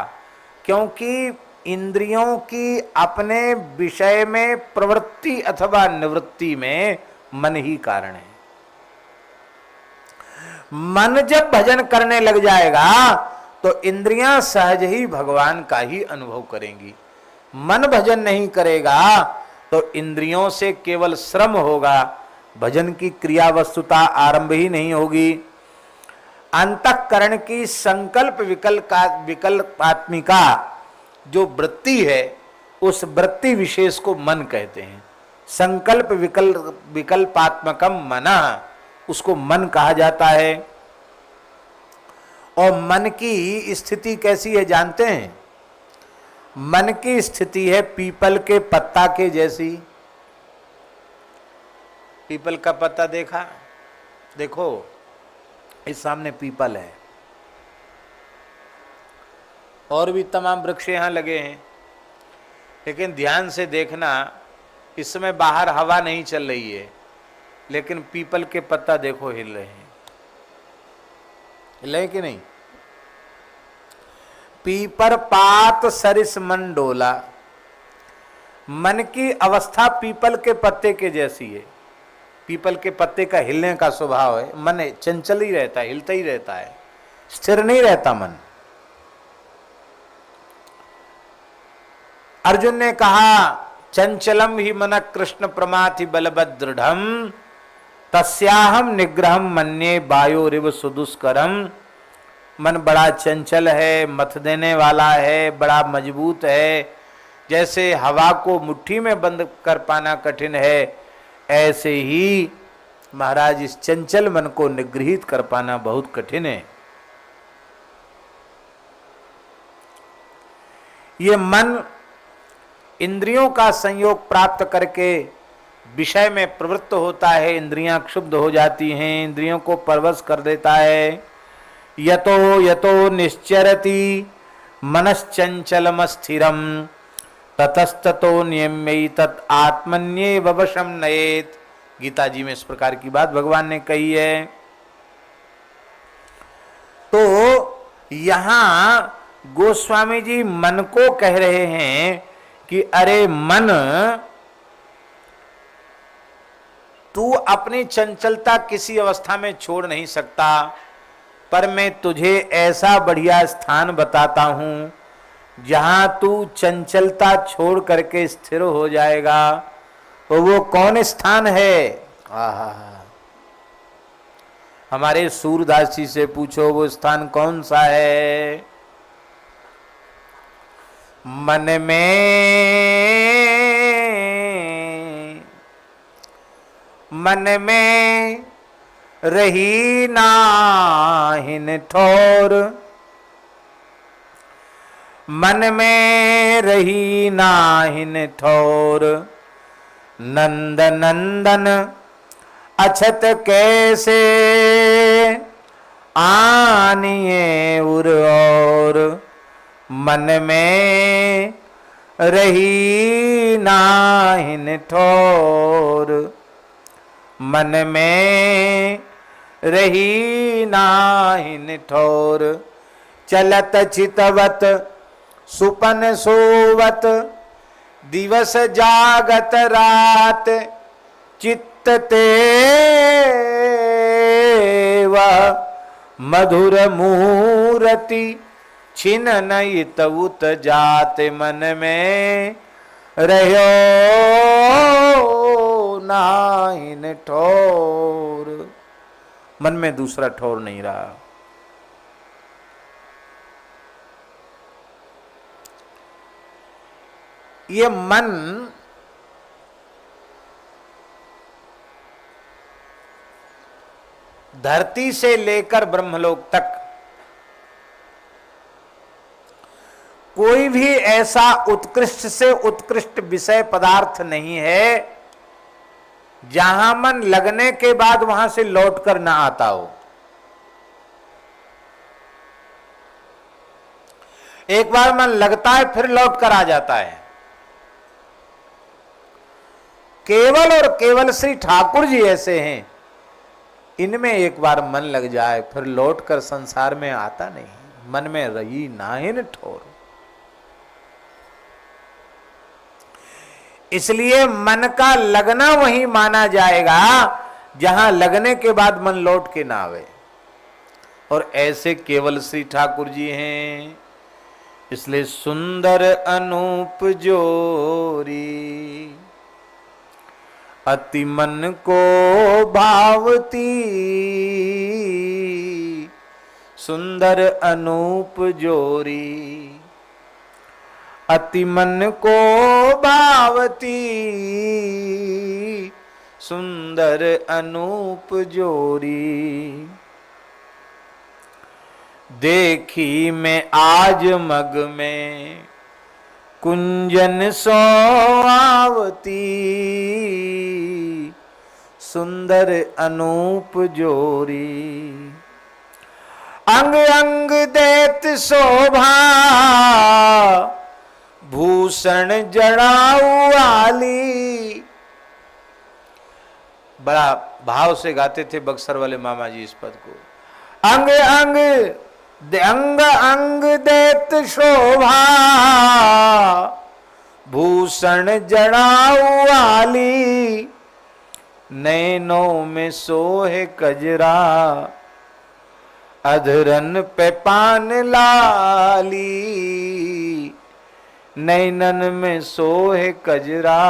क्योंकि इंद्रियों की अपने विषय में प्रवृत्ति अथवा निवृत्ति में मन ही कारण है। मन जब भजन करने लग जाएगा तो इंद्रियां सहज ही भगवान का ही अनुभव करेंगी। मन भजन नहीं करेगा तो इंद्रियों से केवल श्रम होगा, भजन की क्रिया वस्तुता आरंभ ही नहीं होगी। अंतःकरण की संकल्प विकल्पात्मिका जो वृत्ति है, उस वृत्ति विशेष को मन कहते हैं। संकल्प विकल्पात्मकम मनः, उसको मन कहा जाता है। और मन की स्थिति कैसी है जानते हैं? मन की स्थिति है पीपल के पत्ता के जैसी। पीपल का पत्ता देखा? देखो इस सामने पीपल है, और भी तमाम वृक्ष यहां लगे हैं, लेकिन ध्यान से देखना, इस समय बाहर हवा नहीं चल रही है, लेकिन पीपल के पत्ता देखो हिल रहे हैं। हिल रहे कि नहीं? पीपर पात सरिस मन डोला, मन की अवस्था पीपल के पत्ते के जैसी है। पीपल के पत्ते का हिलने का स्वभाव है, मन चंचल ही रहता है, हिलता ही रहता है, स्थिर नहीं रहता मन। अर्जुन ने कहा चंचलम ही मन कृष्ण प्रमाथि बलवद दृढ़म तस्याहम निग्रहम मन्ये वायोरिव सुदुष्करम। मन बड़ा चंचल है, मत देने वाला है, बड़ा मजबूत है। जैसे हवा को मुट्ठी में बंद कर पाना कठिन है, ऐसे ही महाराज इस चंचल मन को निगृहित कर पाना बहुत कठिन है। ये मन इंद्रियों का संयोग प्राप्त करके विषय में प्रवृत्त होता है, इंद्रियां क्षुब्ध हो जाती हैं, इंद्रियों को परवश कर देता है। यतो यतो निश्चरति मनश्चंचलम स्थिरम ततस्ततो नियम्यई तत् आत्मन्येव वशम नयेत। गीता जी में इस प्रकार की बात भगवान ने कही है। तो यहां गोस्वामी जी मन को कह रहे हैं कि अरे मन, तू अपनी चंचलता किसी अवस्था में छोड़ नहीं सकता, पर मैं तुझे ऐसा बढ़िया स्थान बताता हूं जहां तू चंचलता छोड़ करके स्थिर हो जाएगा। तो वो कौन स्थान है? आहा, हमारे सूरदास जी से पूछो वो स्थान कौन सा है। मन में रही नाहिन ठोर, मन में रही नाहिन ठोर, नंद नंदन अछत कैसे आनिए उर और। मन में रही नाहिन ठोर, मन में रही नाहिन ठोर, चलत चितवत सुपन सोवत, दिवस जागत रात चित्त ते वह मधुर मूरति छिन नहीं तउत जाते। मन में रहो नाहिन ठोर, मन में दूसरा ठोर नहीं रहा। ये मन धरती से लेकर ब्रह्मलोक तक कोई भी ऐसा उत्कृष्ट से उत्कृष्ट विषय पदार्थ नहीं है जहां मन लगने के बाद वहां से लौटकर ना आता हो। एक बार मन लगता है फिर लौटकर आ जाता है। केवल और केवल श्री ठाकुर जी ऐसे हैं, इनमें एक बार मन लग जाए फिर लौटकर संसार में आता नहीं। मन में रही नाहिन ठोर। इसलिए मन का लगना वही माना जाएगा जहां लगने के बाद मन लौट के ना आवे। और ऐसे केवल श्री ठाकुर जी हैं। इसलिए सुंदर अनूप जोरी अति मन को भावती, सुंदर अनूप जोरी अति मन को भावती, सुंदर अनूप जोरी। देखी मैं आज मग में कुंजन सोआवती, सुंदर अनूप जोरी। अंग अंग देत शोभा भूषण जड़ाऊ वाली। बड़ा भाव से गाते थे बक्सर वाले मामा जी इस पद को। अंग अंग अंग अंग देत शोभा भूषण जड़ाऊ वाली, नैनों में सोहे कजरा, अधरन पे पान लाली, नैनन में सोहे कजरा,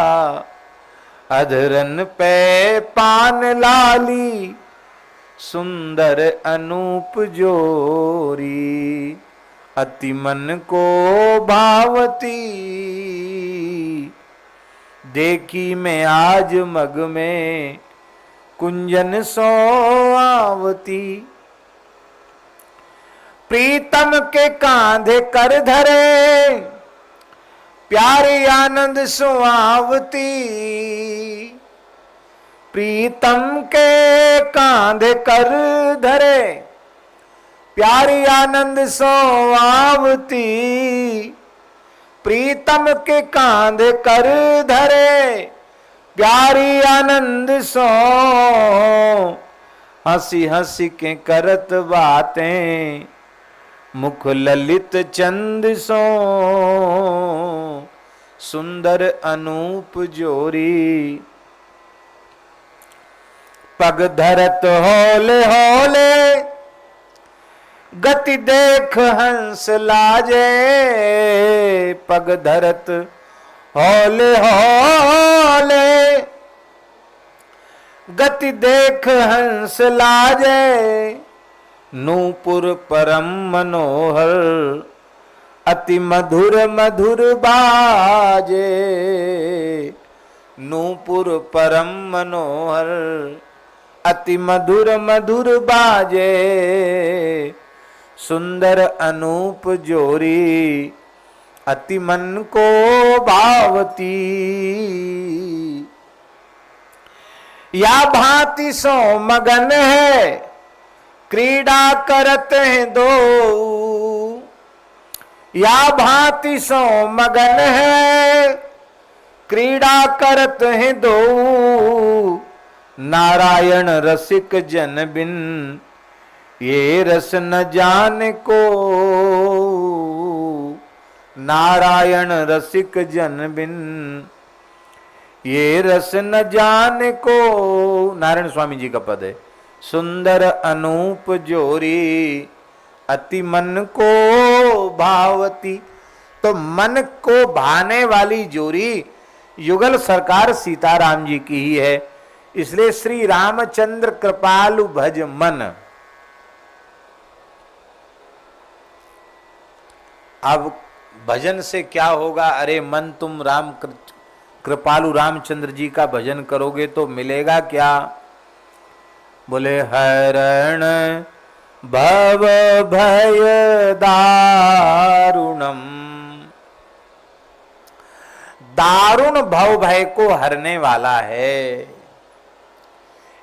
अधरन पे पान लाली, सुंदर अनूप जोरी, अति मन को भावती, देखी मैं आज मग में कुंजन सोआवती। प्रीतम के कांधे कर धरे, प्यारी आनंद सुहावती, प्रीतम के कांधे कर धरे, प्यारी आनंद सोआवती, प्रीतम के कांधे कर धरे, प्यारी आनंद सो, हंसी हंसी के करत बातें, मुख ललित चंद सो, सुंदर अनूप जोरी, पग धरत होले होले, गति देख हंस लाजे, पग धरत होले होले, गति देख हंस लाजे, नूपुर परम मनोहर, अति मधुर मधुर बाजे, नूपुर परम मनोहर, अति मधुर मधुर बाजे, सुंदर अनूप जोरी, अति मन को भावती। या भांति सो मगन है, क्रीड़ा करत हैं दो, या भांति सो मगन है, क्रीड़ा करत हैं दो, नारायण रसिक जन बिन, ये रस न जाने को, नारायण रसिक जन बिन, ये रस न जाने को। नारायण स्वामी जी का पद है। सुंदर अनूप जोरी, अति मन को भावती। तो मन को भाने वाली जोरी युगल सरकार सीताराम जी की ही है, इसलिए श्री रामचंद्र कृपालु भज मन। अब भजन से क्या होगा? अरे मन, तुम राम कृपालु रामचंद्र जी का भजन करोगे तो मिलेगा क्या? बोले हरण भव भय दारुणम, दारुण भव भय को हरने वाला है।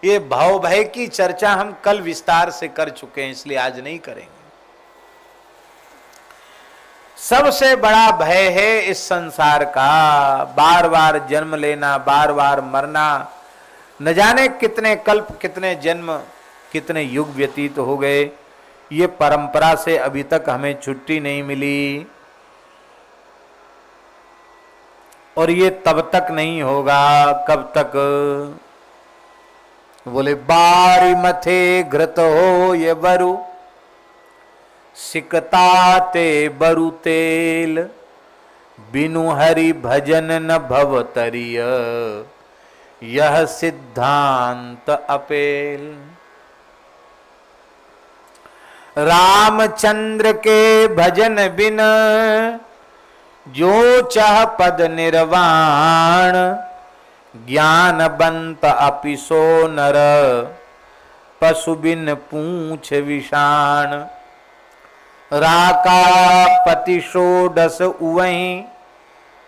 ये भव भय की चर्चा हम कल विस्तार से कर चुके हैं, इसलिए आज नहीं करेंगे। सबसे बड़ा भय है इस संसार का, बार बार जन्म लेना, बार बार मरना। न जाने कितने कल्प, कितने जन्म, कितने युग व्यतीत हो गए, ये परंपरा से अभी तक हमें छुट्टी नहीं मिली, और ये तब तक नहीं होगा। कब तक? बोले बारी मथे घृत हो ये बरु, सिकता ते बरु तेल, बिनु हरि भजन न भव तरिय, यह सिद्धांत अपेल। रामचंद्र के भजन बिन, जो चाह पद निर्वाण, ज्ञानबंत अपि सो नर, पशु बिन पूछ विषाण। राका पति षोडश उवहीं,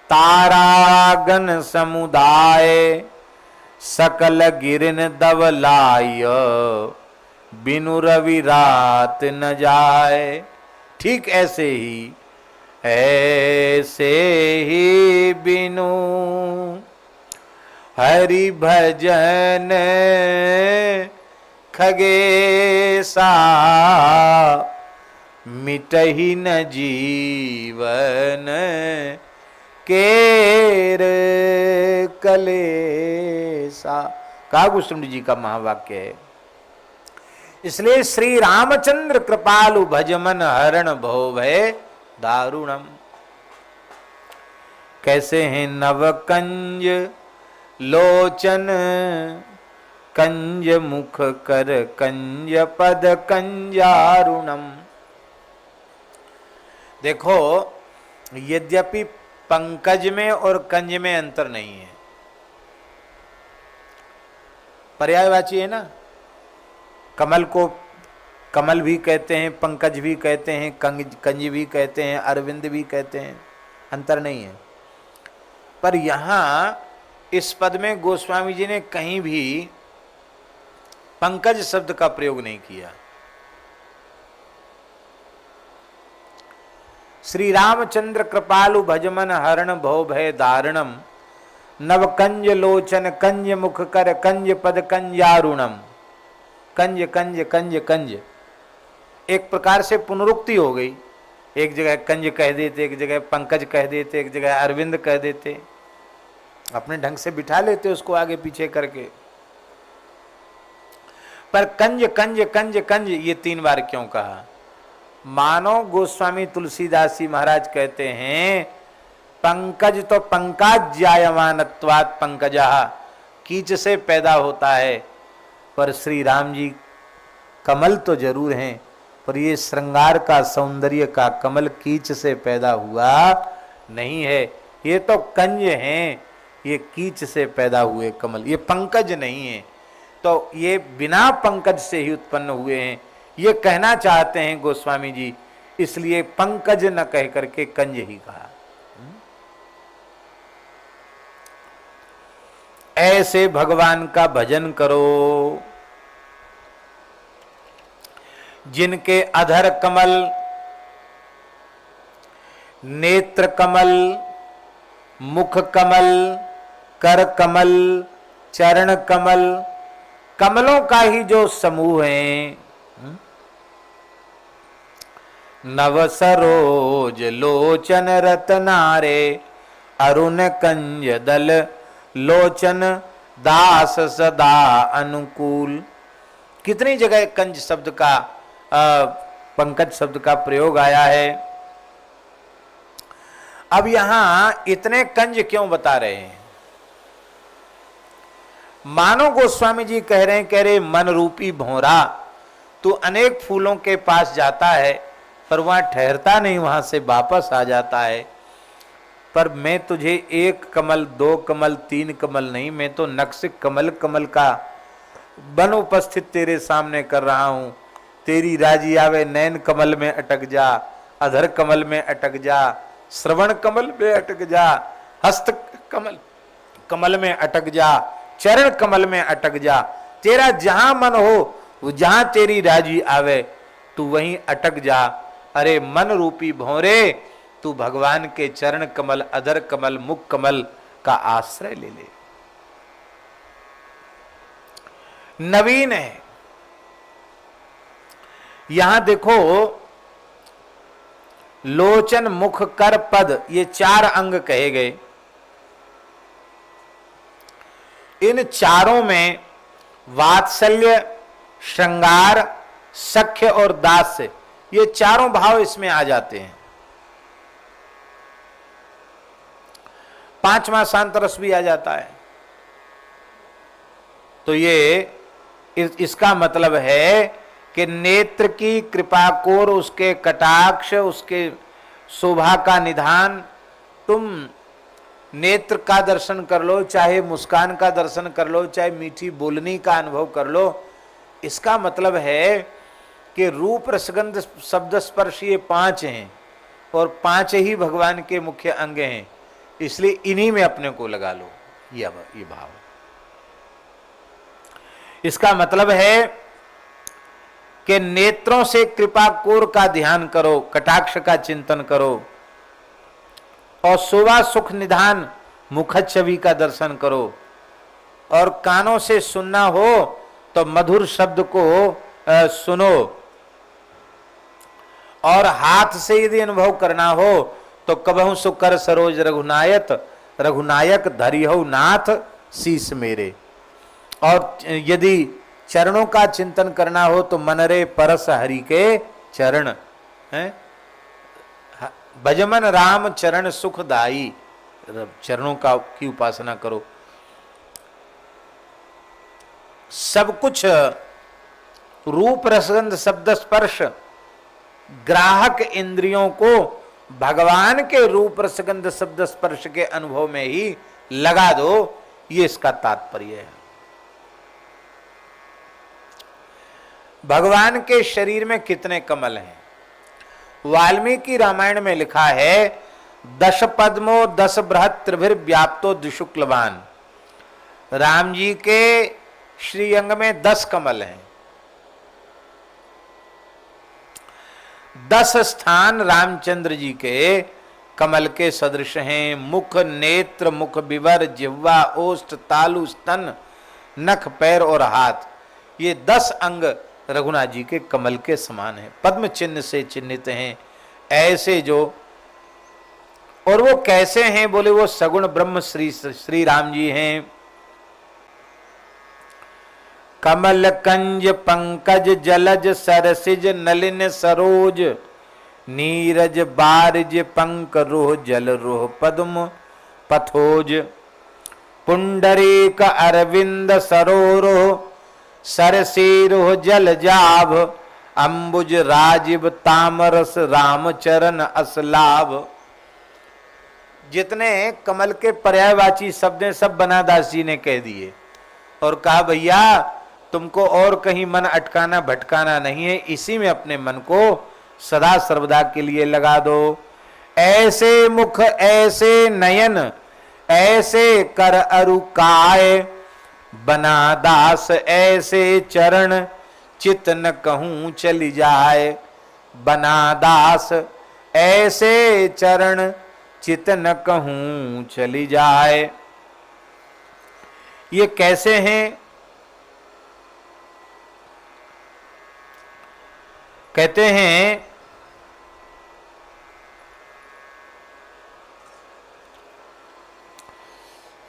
तारागन समुदाय, सकल गिरन दवलाय, बिनु रवि रात न जाए। ठीक ऐसे ही बिनु हरि भजन खगेसा, मिटहि न जीवन केर कलेसा, कहा गोस्वामी जी का महावाक्य है। इसलिए श्री रामचंद्र कृपालु भजमन हरण भव भय दारुणम। कैसे हैं नव कंज लोचन, कंज मुख कर कंज पद कंजारुणम। देखो, यद्यपि पंकज में और कंज में अंतर नहीं है, पर्यायवाची है ना। कमल को कमल भी कहते हैं, पंकज भी कहते हैं, कंज भी कहते हैं, अरविंद भी कहते हैं, अंतर नहीं है। पर यहां इस पद में गोस्वामी जी ने कहीं भी पंकज शब्द का प्रयोग नहीं किया। श्री रामचंद्र कृपालु भजमन हरण भव भय दारुणम, नव कंज लोचन कंज मुख कर कंज पद कंजारुणम। कंज कंज कंज कंज एक प्रकार से पुनरुक्ति हो गई। एक जगह कंज कह देते, एक जगह पंकज कह देते, एक जगह अरविंद कह देते, अपने ढंग से बिठा लेते उसको आगे पीछे करके। पर कंज कंज कंज कंज ये 3 बार क्यों कहा? मानो गोस्वामी तुलसीदास जी महाराज कहते हैं, पंकज तो पंकज जायमानत्वात् पंकजः, कीच से पैदा होता है। पर श्री राम जी कमल तो जरूर हैं, पर ये श्रृंगार का सौंदर्य का कमल कीच से पैदा हुआ नहीं है। ये तो कंज हैं, ये कीच से पैदा हुए कमल, ये पंकज नहीं है। तो ये बिना पंकज से ही उत्पन्न हुए हैं, ये कहना चाहते हैं गोस्वामी जी, इसलिए पंकज न कह करके कंज ही कहा। ऐसे भगवान का भजन करो जिनके अधर कमल, नेत्र कमल, मुख कमल, कर कमल, चरण कमल, कमलों का ही जो समूह है। नव सरोज लोचन रतनारे, अरुण कंज दल लोचन दास सदा अनुकूल। कितनी जगह कंज शब्द का पंकज शब्द का प्रयोग आया है। अब यहां इतने कंज क्यों बता रहे हैं? मानो गोस्वामी जी कह रहे मन रूपी भौरा, तू अनेक फूलों के पास जाता है पर वहां ठहरता नहीं, वहां से वापस आ जाता है। पर मैं तुझे 1 कमल 2 कमल 3 कमल नहीं, मैं तो नक्श कमल कमल का बन उपस्थित तेरे सामने कर रहा हूं। तेरी राजी आवे नैन कमल में अटक जा, अधर कमल में अटक जा, श्रवण कमल में अटक जा, हस्त कमल में अटक जा, चरण कमल में अटक जा। तेरा जहां मन हो, जहां तेरी राजी आवे, तू वहीं अटक जा। अरे मन रूपी भौरे, तू भगवान के चरण कमल, अधर कमल, मुख कमल का आश्रय ले ले। नवीन है। यहां देखो, लोचन, मुख, कर, पद, ये 4 अंग कहे गए। इन चारों में वात्सल्य, श्रृंगार, सख्य और दास्य, ये चारों भाव इसमें आ जाते हैं। 5वां शांतरस भी आ जाता है। तो ये इसका मतलब है कि नेत्र की कृपा कोर, उसके कटाक्ष, उसके शोभा का निधान, तुम नेत्र का दर्शन कर लो, चाहे मुस्कान का दर्शन कर लो, चाहे मीठी बोलनी का अनुभव कर लो। इसका मतलब है कि रूप, रसगंध, शब्द, स्पर्श, ये 5 हैं और 5 ही भगवान के मुख्य अंग हैं। इसलिए इन्हीं में अपने को लगा लो, ये भाव। इसका मतलब है कि नेत्रों से कृपा कोर का ध्यान करो, कटाक्ष का चिंतन करो, और शोभा सुख निधान मुख छवि का दर्शन करो, और कानों से सुनना हो तो मधुर शब्द को सुनो, और हाथ से यदि अनुभव करना हो तो तो कबहु सुकर सरोज रघुनायक धरिहु नाथ शीस मेरे। और यदि चरणों का चिंतन करना हो तो मनरे परस हरि के चरण हैं। भजमन राम चरण सुखदाई, चरणों का की उपासना करो। सब कुछ रूप रसगंध शब्द स्पर्श ग्राहक इंद्रियों को भगवान के रूप रसगंध शब्द स्पर्श के अनुभव में ही लगा दो, ये इसका तात्पर्य है। भगवान के शरीर में कितने कमल हैं? वाल्मीकि रामायण में लिखा है 10 पद्मो 10 बृहत् त्रिभिर व्याप्तो द्विशुक्लवान। राम जी के श्रीअंग में 10 कमल हैं। 10 स्थान रामचंद्र जी के कमल के सदृश हैं। मुख, नेत्र, मुख विवर, जिह्वा, ओष्ठ, तालु, स्तन, नख, पैर और हाथ, ये 10 अंग रघुनाथ जी के कमल के समान हैं, पद्म चिन्ह से चिन्हित हैं। ऐसे जो, और वो कैसे हैं बोले, वो सगुण ब्रह्म श्री राम जी हैं। कमल कंज पंकज जलज सरसिज नलिन सरोज, नीरज बारिज पंक रोह जल रोह पद्म पथोज। पुंडरीक अरविंद सरोरोह सरसीरोह जल जाभ, अंबुज राजीव तामरस रामचरण असलाभ। जितने कमल के पर्यायवाची शब्द हैं सब बनादास जी ने कह दिए और कहा भैया तुमको और कहीं मन अटकाना भटकाना नहीं है, इसी में अपने मन को सदा सर्वदा के लिए लगा दो। ऐसे मुख ऐसे नयन ऐसे कर अरुकाय, बना दास ऐसे चरण चित न कहूं चली जाए। बना दास ऐसे चरण चित न कहूं चली जाए। ये कैसे हैं? कहते हैं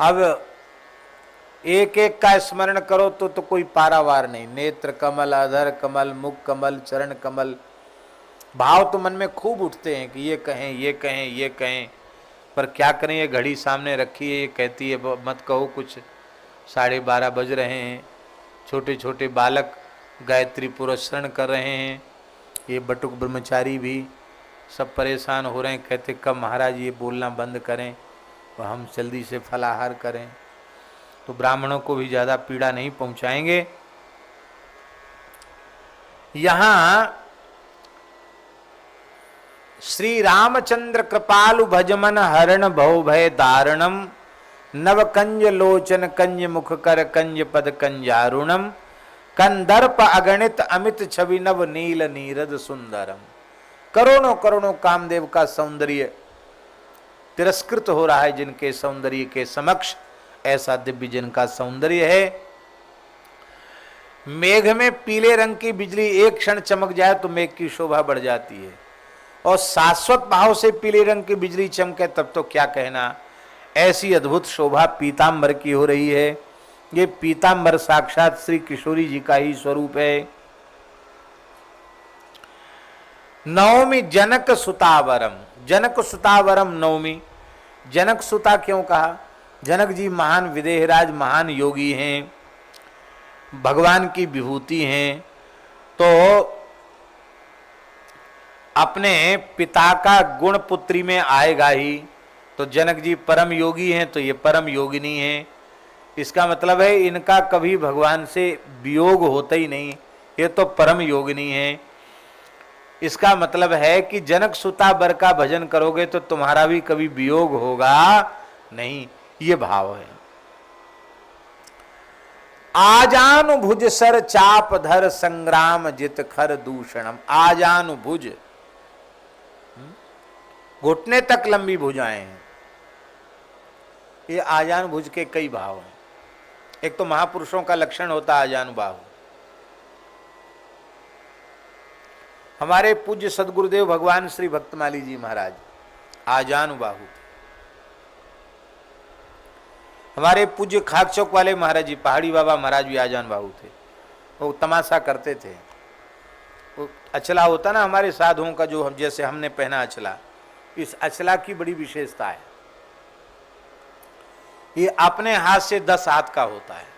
अब एक एक का स्मरण करो तो कोई पारावार नहीं। नेत्र कमल, अधर कमल, मुख कमल, चरण कमल, भाव तो मन में खूब उठते हैं कि ये कहें ये कहें ये कहें, पर क्या करें, ये घड़ी सामने रखी है, ये कहती है मत कहो कुछ। 12:30 बज रहे हैं, छोटे छोटे बालक गायत्री पुरस्मरण कर रहे हैं, ये बटुक ब्रह्मचारी भी सब परेशान हो रहे हैं, कहते कब महाराज ये बोलना बंद करें और हम जल्दी से फलाहार करें, तो ब्राह्मणों को भी ज़्यादा पीड़ा नहीं पहुंचाएंगे। यहाँ श्री रामचंद्र कृपालु भजमन हरण भव भय दारुणम, नव कंज लोचन कंज मुख कर कंज पद कंजारुणम, कंदर्प अगणित अमित छवि नव नील नीरद सुंदरम। करोड़ों करोड़ों कामदेव का सौंदर्य तिरस्कृत हो रहा है जिनके सौंदर्य के समक्ष, ऐसा दिव्य जिनका सौंदर्य है। मेघ में पीले रंग की बिजली एक क्षण चमक जाए तो मेघ की शोभा बढ़ जाती है, और शाश्वत भाव से पीले रंग की बिजली चमके तब तो क्या कहना। ऐसी अद्भुत शोभा पीतांबर की हो रही है। ये पीतांबर साक्षात श्री किशोरी जी का ही स्वरूप है। नवमी जनक सुतावरम, जनक सुतावरम नवमी। जनक सुता क्यों कहा? जनक जी महान विदेहराज, महान योगी हैं, भगवान की विभूति हैं, तो अपने पिता का गुण पुत्री में आएगा ही। तो जनक जी परम योगी हैं तो ये परम योगिनी हैं। इसका मतलब है इनका कभी भगवान से वियोग होता ही नहीं, ये तो परम योगिनी हैं। इसका मतलब है कि जनक सुता बर का भजन करोगे तो तुम्हारा भी कभी वियोग होगा नहीं, ये भाव है। आजानुभुज सर चाप धर संग्राम जित खर दूषणम। आजानुभुज, घुटने तक लंबी भुजाएं हैं। ये आजानुभुज के कई भाव हैं। एक तो महापुरुषों का लक्षण होता है आजानुबाहु। हमारे पूज्य सदगुरुदेव भगवान श्री भक्तमाली जी महाराज आजानुबाहु थे। हमारे पूज्य खाक चौक वाले महाराज जी, पहाड़ी बाबा महाराज भी आजानुबाहु थे। वो तमाशा करते थे। वो अचला होता ना हमारे साधुओं का, जो जैसे हमने पहना अचला, इस अचला की बड़ी विशेषता है, ये अपने हाथ से 10 हाथ का होता है।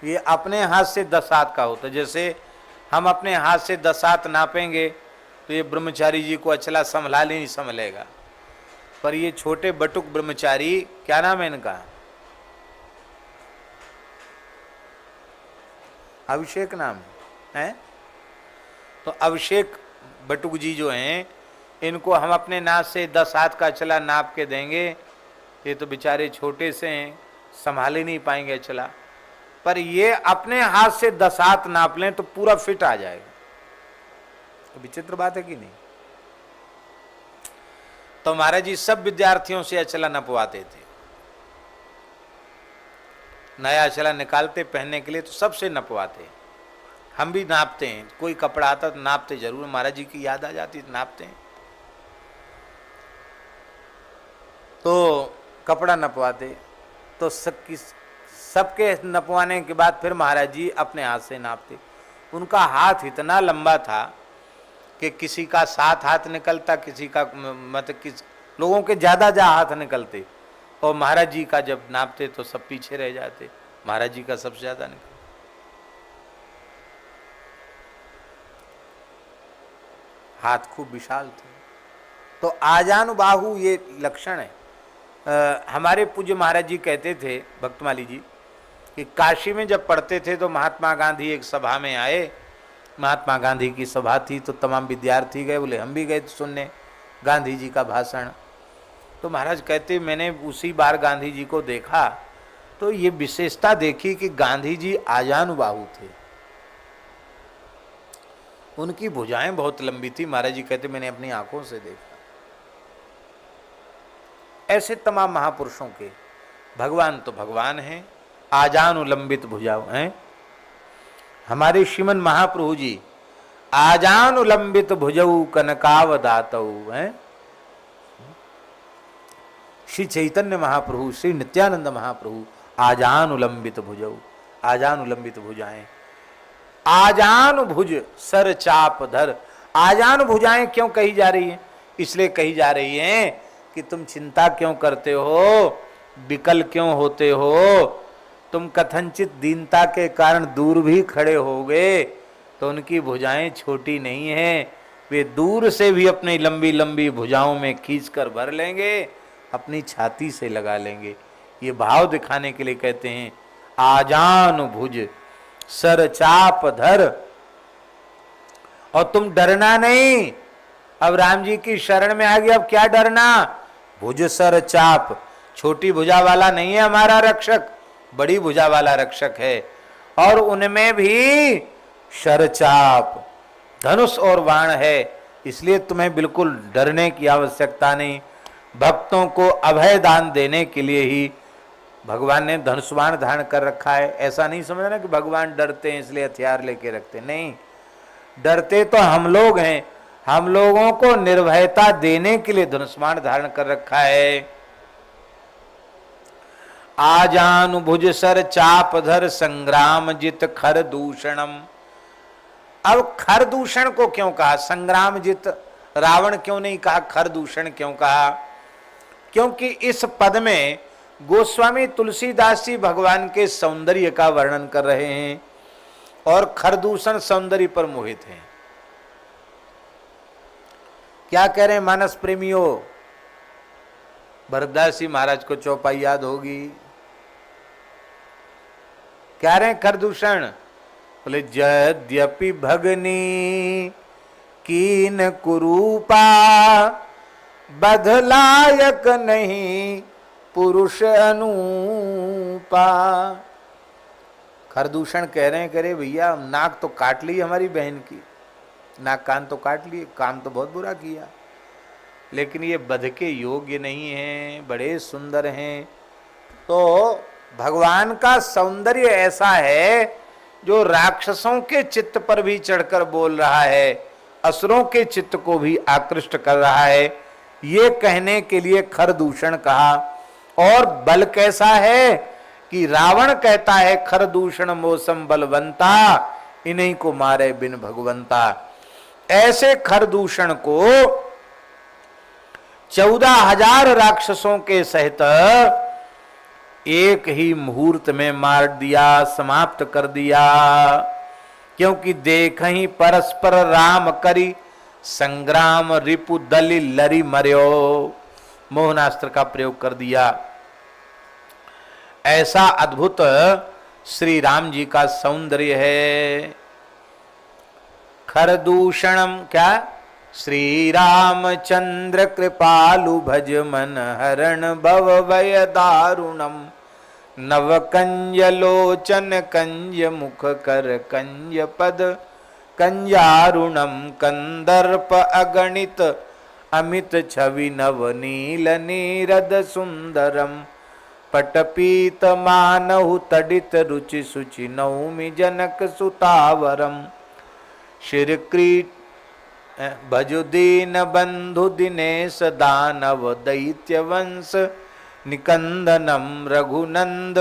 ये अपने हाथ से 10 हाथ का होता है। जैसे हम अपने हाथ से 10 हाथ नापेंगे तो ये ब्रह्मचारी जी को अचला संभला नहीं संभलेगा, पर ये छोटे बटुक ब्रह्मचारी, क्या नाम है इनका, अभिषेक नाम है। तो अभिषेक बटुक जी जो हैं, इनको हम अपने नाथ से 10 हाथ का अचला नाप के देंगे, ये तो बेचारे छोटे से हैं, संभाल ही नहीं पाएंगे अचला। पर ये अपने हाथ से 10 हाथ नाप लें तो पूरा फिट आ जाएगा। तो विचित्र बात है कि नहीं। तो महाराज जी सब विद्यार्थियों से अचला नपवाते थे। नया अचला निकालते पहनने के लिए तो सबसे नपवाते। हम भी नापते हैं, कोई कपड़ा आता तो नापते जरूर, महाराज जी की याद आ जाती तो नापते हैं। तो कपड़ा नपवाते, तो सबके नपवाने के बाद फिर महाराज जी अपने हाथ से नापते। उनका हाथ इतना लंबा था कि किसी का 7 हाथ निकलता, किसी का मतलब किस लोगों के ज्यादा हाथ निकलते, और महाराज जी का जब नापते तो सब पीछे रह जाते। महाराज जी का सबसे ज्यादा निकलता। हाथ खूब विशाल थे। तो आजानुबाहु ये लक्षण है। हमारे पूज्य महाराज जी कहते थे, भक्तमाली जी, कि काशी में जब पढ़ते थे तो महात्मा गांधी एक सभा में आए। महात्मा गांधी की सभा थी तो तमाम विद्यार्थी गए, बोले हम भी गए सुनने गांधी जी का भाषण। तो महाराज कहते मैंने उसी बार गांधी जी को देखा तो ये विशेषता देखी कि गांधी जी आजानुबाहु थे। उनकी भुजाएं बहुत लंबी थी। महाराज जी कहते मैंने अपनी आंखों से देखा। ऐसे तमाम महापुरुषों के, भगवान तो भगवान हैं, आजानुलंबित भुजाओं हैं। हमारे श्रीमन महाप्रभु जी आजानुलंबित भुजऊ कनकावदातऊ हैं। श्री चैतन्य महाप्रभु, श्री नित्यानंद महाप्रभु आजानुलंबित भुजऊ, आजानुलंबित भुजाएं। आजान भुज सर चाप धर। आजान भुजाएं क्यों कही जा रही हैं? इसलिए कही जा रही हैं कि तुम चिंता क्यों करते हो, विकल क्यों होते हो, तुम कथनचित दीनता के कारण दूर भी खड़े होगे तो उनकी भुजाएं छोटी नहीं हैं, वे दूर से भी अपनी लंबी लंबी भुजाओं में खींचकर भर लेंगे, अपनी छाती से लगा लेंगे। ये भाव दिखाने के लिए कहते हैं आजान भुज सर चाप धर। और तुम डरना नहीं, अब राम जी की शरण में आ गया, अब क्या डरना। भुज सर चाप, छोटी भुजा वाला नहीं है हमारा रक्षक, बड़ी भुजा वाला रक्षक है। और उनमें भी शरचाप, धनुष और बाण है, इसलिए तुम्हें बिल्कुल डरने की आवश्यकता नहीं। भक्तों को अभय दान देने के लिए ही भगवान ने धनुष बाण धारण कर रखा है। ऐसा नहीं समझना कि भगवान डरते हैं इसलिए हथियार लेके रखते, नहीं, डरते तो हम लोग हैं। हम लोगों को निर्भयता देने के लिए धनुष बाण धारण कर रखा है। आजानुभुज सर चाप धर संग्राम जित खर दूषणम। अब खर दूषण को क्यों कहा, संग्राम जित रावण क्यों नहीं कहा, खर दूषण क्यों कहा? क्योंकि इस पद में गोस्वामी तुलसीदास जी भगवान के सौंदर्य का वर्णन कर रहे हैं और खरदूषण सौंदर्य पर मोहित हैं। क्या कह रहे हैं मानस प्रेमियों? भरतदास जी महाराज को चौपाई याद होगी। क्या रहे खरदूषण? बोले यद्यपि भगनी कीन कुरूपा बधलायक नहीं पुरुष अनूपा। खरदूषण कह रहे हैं, करे भैया नाक तो काट ली हमारी बहन की, नाक कान तो काट लिए, काम तो बहुत बुरा किया, लेकिन ये बध के योग्य नहीं हैं, बड़े सुंदर हैं। तो भगवान का सौंदर्य ऐसा है जो राक्षसों के चित्त पर भी चढ़कर बोल रहा है, असुरों के चित्त को भी आकृष्ट कर रहा है। ये कहने के लिए खरदूषण कहा। और बल कैसा है कि रावण कहता है खरदूषण मौसम बलवंता, इन्हीं को मारे बिन भगवंता। ऐसे खरदूषण को 14,000 राक्षसों के सहित एक ही मुहूर्त में मार दिया, समाप्त कर दिया। क्योंकि देख ही परस्पर राम करी, संग्राम रिपु दलि लरी मर्यो। मोहनास्त्र का प्रयोग कर दिया। ऐसा अद्भुत श्री राम जी का सौंदर्य है। खरदूषणम क्या? श्री रामचंद्र कृपालु भज मन हरण भव भय दारुणम। नव कंज लोचन कंज मुख कर कंज पद कंजारुणम। कंदर्प अगणित अमित छवि नव नील नीरद सुंदरम। पटपीत मानहु तडित रुचि सुचि नौमि जनक सुतावरम। शिरक्रीट भजुदीन बंधु दिनेश दानव दैत्य वंश निकंदनम। रघुनंद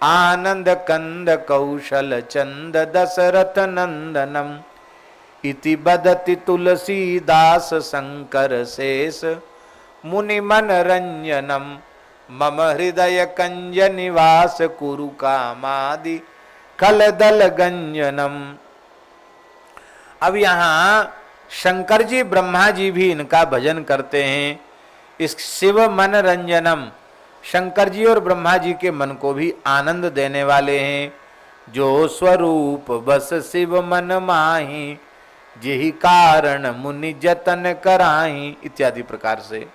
आनंद कंद कौशल चंद दशरथ नंदनम। इति बदति तुलसीदास शंकर शेष मुनि मन रंजनम। मम हृदय कंज निवास कुरु कामादि खलदल गंजनम। अब यहाँ शंकर जी ब्रह्मा जी भी इनका भजन करते हैं। इस शिव मन रंजनम, शंकर जी और ब्रह्मा जी के मन को भी आनंद देने वाले हैं। जो स्वरूप बस शिव मन माही, जेहि कारण मुनि जतन कराही, इत्यादि प्रकार से।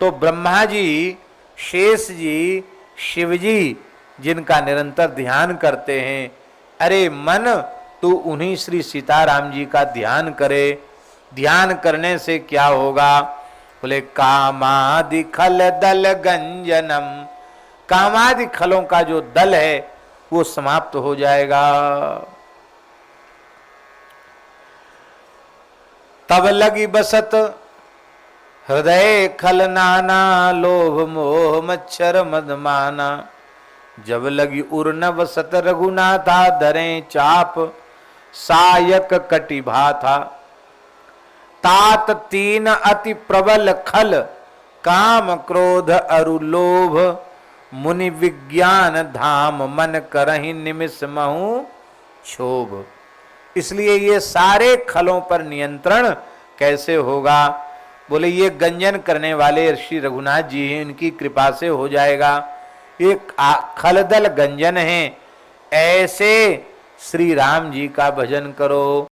तो ब्रह्मा जी, शेष जी, शिव जी जिनका निरंतर ध्यान करते हैं, अरे मन तू उन्हीं श्री सीताराम जी का ध्यान करे। ध्यान करने से क्या होगा? बोले कामादि खल दल गंजनम। कामादि खलों का जो दल है वो समाप्त हो जाएगा। तब लगी बसत हृदय खल नाना, लोभ मोह मच्छर मदमाना। जब लगी उर्न बसत रघुनाथा, धरे चाप सायक कटिभा था। तात तीन अति प्रबल खल, काम क्रोध अरु लोभ। मुनि विज्ञान धाम, मन करहि निमिष महु क्षोभ। इसलिए ये सारे खलों पर नियंत्रण कैसे होगा? बोले ये गंजन करने वाले ऋषि रघुनाथ जी हैं, इनकी कृपा से हो जाएगा। एक खलदल गंजन है। ऐसे श्री राम जी का भजन करो।